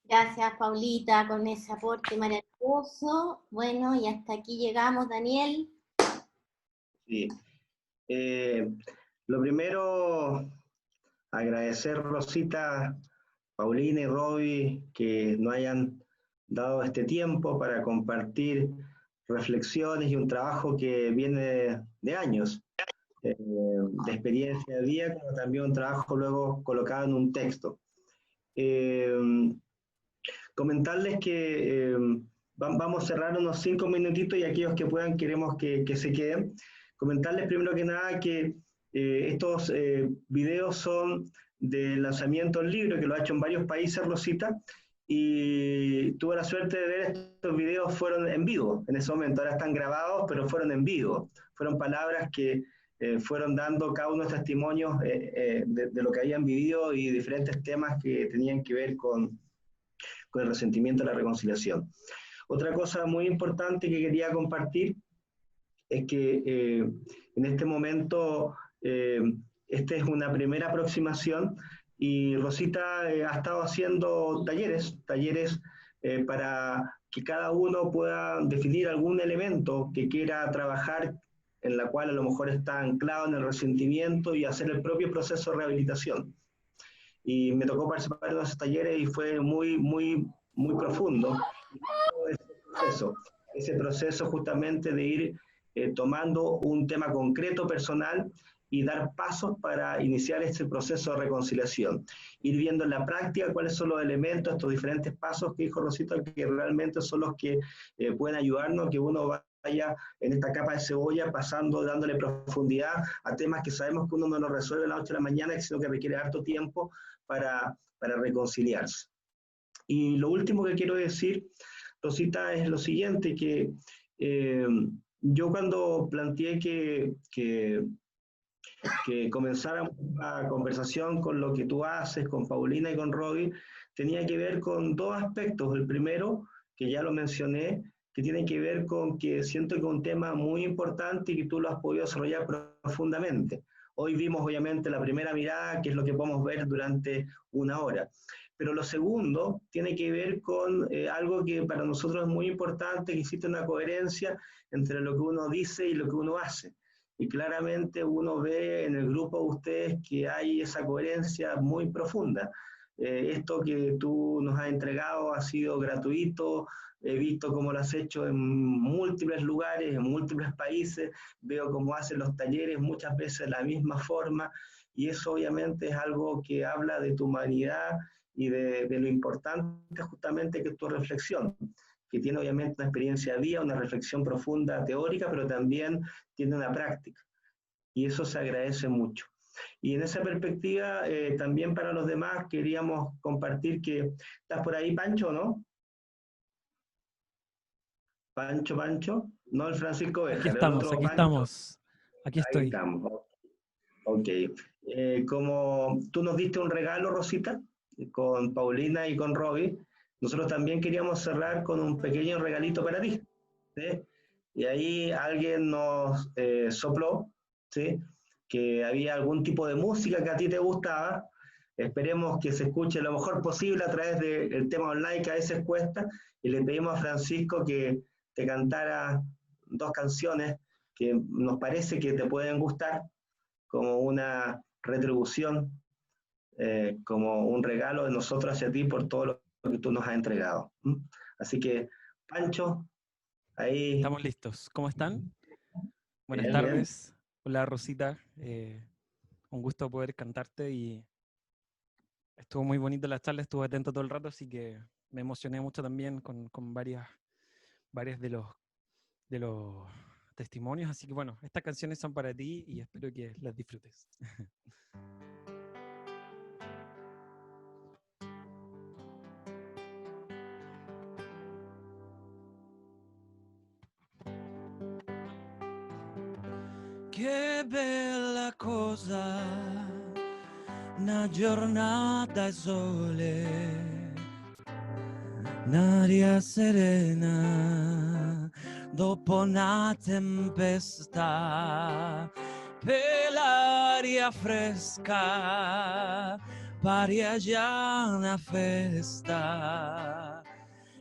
Gracias, Paulita, con ese aporte maravilloso. Bueno, y hasta aquí llegamos, Daniel. Sí. Lo primero, agradecer, Rosita, Paulina y Robbie, que nos hayan dado este tiempo para compartir reflexiones y un trabajo que viene de años, de experiencia de vida, como también un trabajo luego colocado en un texto. Comentarles que vamos a cerrar unos 5 minutitos y aquellos que puedan queremos que se queden. Comentarles primero que nada que estos videos son del lanzamiento del libro, que lo ha hecho en varios países, Rosita, y tuve la suerte de ver estos videos, fueron en vivo en ese momento, ahora están grabados, pero fueron en vivo, fueron palabras que fueron dando cada uno de testimonios de lo que habían vivido y diferentes temas que tenían que ver con el resentimiento y la reconciliación. Otra cosa muy importante que quería compartir es que en este momento esta es una primera aproximación y Rosita ha estado haciendo talleres para que cada uno pueda definir algún elemento que quiera trabajar, en la cual a lo mejor está anclado en el resentimiento y hacer el propio proceso de rehabilitación. Y me tocó participar en esos talleres y fue muy, muy, muy profundo ese proceso justamente de ir tomando un tema concreto, personal, y dar pasos para iniciar ese proceso de reconciliación. Ir viendo en la práctica cuáles son los elementos, estos diferentes pasos que dijo Rosita, que realmente son los que pueden ayudarnos, que uno vaya en esta capa de cebolla pasando, dándole profundidad a temas que sabemos que uno no los resuelve a la noche a la mañana, sino que requiere harto tiempo para reconciliarse. Y lo último que quiero decir, Rosita, es lo siguiente, que yo cuando planteé que comenzáramos la conversación con lo que tú haces, con Paulina y con Robbie, tenía que ver con dos aspectos. El primero, que ya lo mencioné, que tiene que ver con que siento que es un tema muy importante y que tú lo has podido desarrollar profundamente. Hoy vimos obviamente la primera mirada, que es lo que podemos ver durante una hora. Pero lo segundo tiene que ver con algo que para nosotros es muy importante, que existe una coherencia entre lo que uno dice y lo que uno hace. Y claramente uno ve en el grupo de ustedes que hay esa coherencia muy profunda. Esto que tú nos has entregado ha sido gratuito, he visto cómo lo has hecho en múltiples lugares, en múltiples países, veo cómo hacen los talleres muchas veces de la misma forma, y eso obviamente es algo que habla de tu humanidad y de lo importante justamente que es tu reflexión, que tiene obviamente una experiencia de vida, una reflexión profunda teórica, pero también tiene una práctica, y eso se agradece mucho. Y en esa perspectiva, también para los demás, queríamos compartir que, ¿estás por ahí, Pancho, no? Pancho, no el Francisco Béjar. Aquí estamos, aquí estamos. Aquí estoy. Ahí estamos. Ok. Como tú nos diste un regalo, Rosita, con Paulina y con Robbie, nosotros también queríamos cerrar con un pequeño regalito para ti, ¿sí? Y ahí alguien nos sopló, ¿sí?, que había algún tipo de música que a ti te gustaba. Esperemos que se escuche lo mejor posible a través del tema online, que a veces cuesta, y le pedimos a Francisco que te cantara 2 canciones que nos parece que te pueden gustar, como una retribución, como un regalo de nosotros hacia ti por todo lo que tú nos has entregado. Así que, Pancho, ahí... Estamos listos. ¿Cómo están? Buenas Bien, tardes. Bien. Hola, Rosita. Un gusto poder cantarte y estuvo muy bonita la charla, estuve atento todo el rato, así que me emocioné mucho también con varias de los testimonios, así que bueno, estas canciones son para ti y espero que las disfrutes. Che bella cosa, una giornata al sole, un'aria serena, dopo una tempesta, per l'aria fresca, pare già una festa.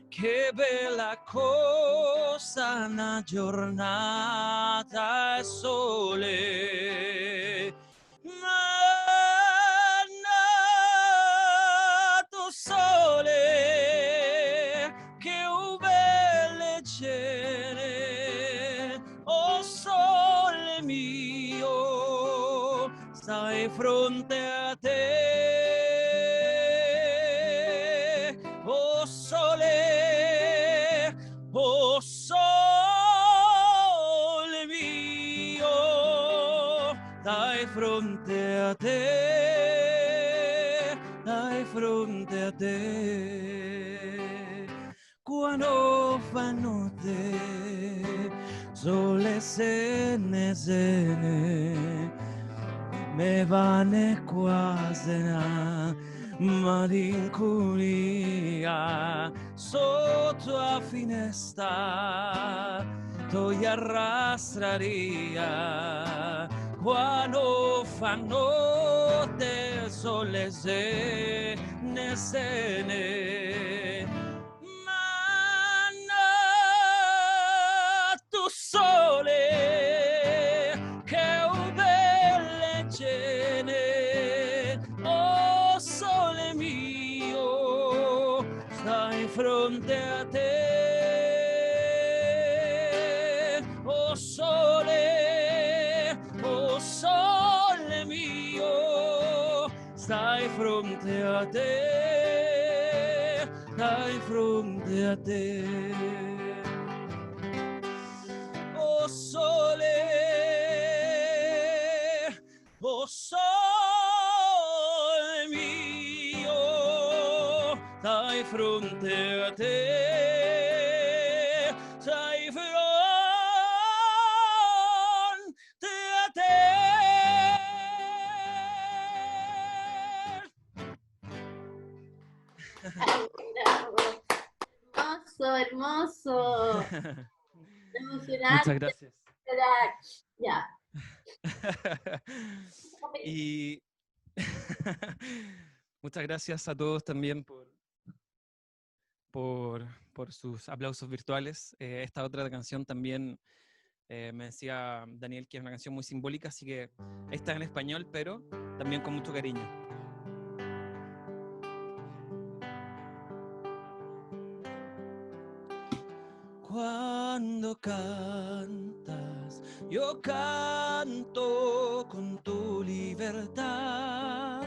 Che bella cosa, una giornata al sole, leggere, oh sole mio, stai fronte a te, oh sole mio, stai fronte a te, stai fronte a te. Quando fa notte, sole sene, me vane quasena, malinconia, sotto a finestra, ti arrastraria, quando fa notte, sole sene, tu sole che un belle cene, oh sole mio, stai fronte a te, oh sole mio, stai fronte a te, stai fronte a te. Oh sole mio, stai fronte a te, stai fronte a Hermoso, hermoso. Emocionante. Muchas gracias. Ya. Y muchas gracias a todos también por sus aplausos virtuales. Esta otra canción también me decía Daniel que es una canción muy simbólica, así que esta en español, pero también con mucho cariño. Cuando cantas, yo canto con tu libertad.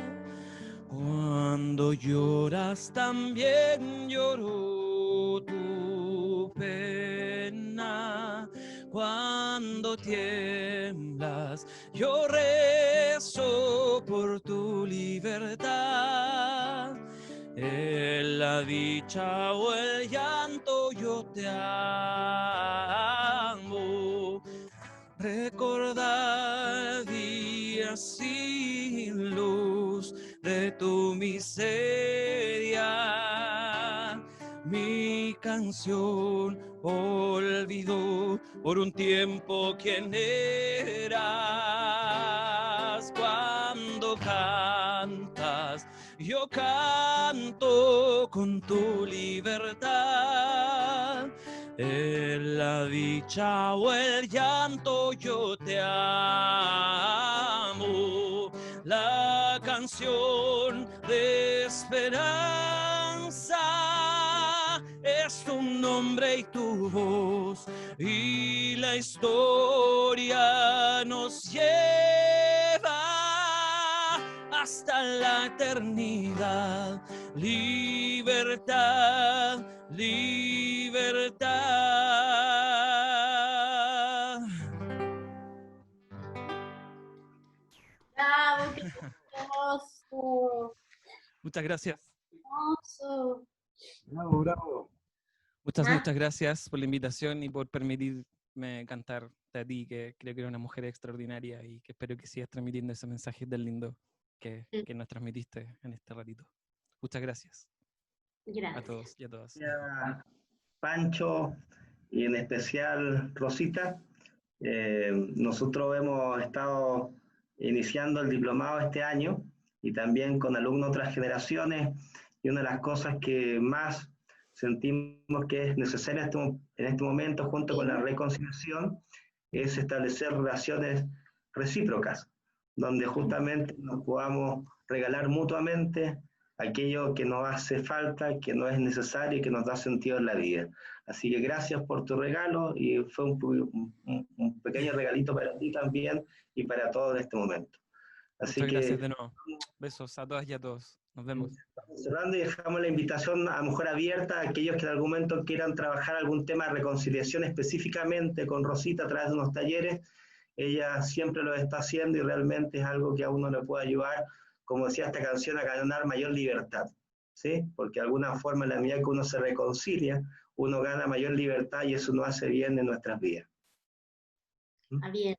Cuando lloras, también lloro tu pena. Cuando tiemblas, yo rezo por tu libertad. En la dicha o el llanto yo te amo. Recordar días sin luz de tu miseria. Mi canción olvidó por un tiempo quién eras. Cuando cantas, yo canto con tu libertad. En la dicha o el llanto yo te amo. La canción de esperanza es tu nombre y tu voz, y la historia nos lleva hasta la eternidad. Libertad, libertad. Bravo, qué hermoso. Muchas gracias. Hermoso. Bravo, bravo. Muchas gracias por la invitación y por permitirme cantarte a ti, que creo que eres una mujer extraordinaria y que espero que sigas transmitiendo ese mensaje tan lindo que nos transmitiste en este ratito. Muchas gracias. Gracias. A todos y a todas. Pancho y en especial Rosita. Nosotros hemos estado iniciando el diplomado este año y también con alumnos de otras generaciones, y una de las cosas que más sentimos que es necesaria en este momento, junto con la reconciliación, es establecer relaciones recíprocas, donde justamente nos podamos regalar mutuamente aquello que nos hace falta, que no es necesario y que nos da sentido en la vida. Así que gracias por tu regalo y fue un pequeño regalito para ti también y para todos en este momento. Así Muchas que gracias de nuevo. Besos a todas y a todos. Nos vemos. cerrando y dejamos la invitación a lo mejor abierta a aquellos que en algún momento quieran trabajar algún tema de reconciliación específicamente con Rosita a través de unos talleres. Ella siempre lo está haciendo y realmente es algo que a uno le puede ayudar, como decía esta canción, a ganar mayor libertad, ¿sí? Porque de alguna forma en la medida que uno se reconcilia, uno gana mayor libertad y eso nos hace bien en nuestras vidas. Ah, bien.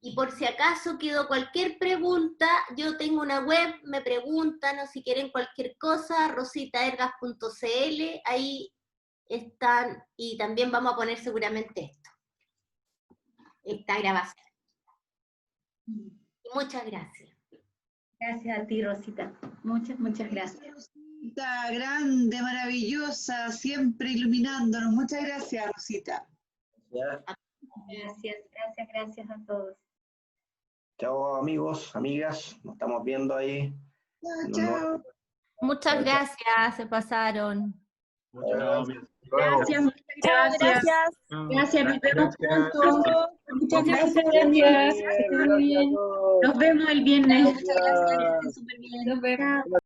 Y por si acaso quedó cualquier pregunta, yo tengo una web, me preguntan o si quieren cualquier cosa, rositaergas.cl, ahí están, y también vamos a poner seguramente esta grabación. Y muchas gracias. Gracias a ti, Rosita. Muchas, muchas gracias. Rosita, grande, maravillosa, siempre iluminándonos. Muchas gracias, Rosita. Gracias a todos. Chao amigos, amigas, nos estamos viendo ahí. Chao. Muchas gracias, se pasaron. Gracias, muchas gracias. Gracias, nos vemos pronto. Muchas gracias. Nos vemos el viernes. Muchas gracias, súper bien. Nos vemos.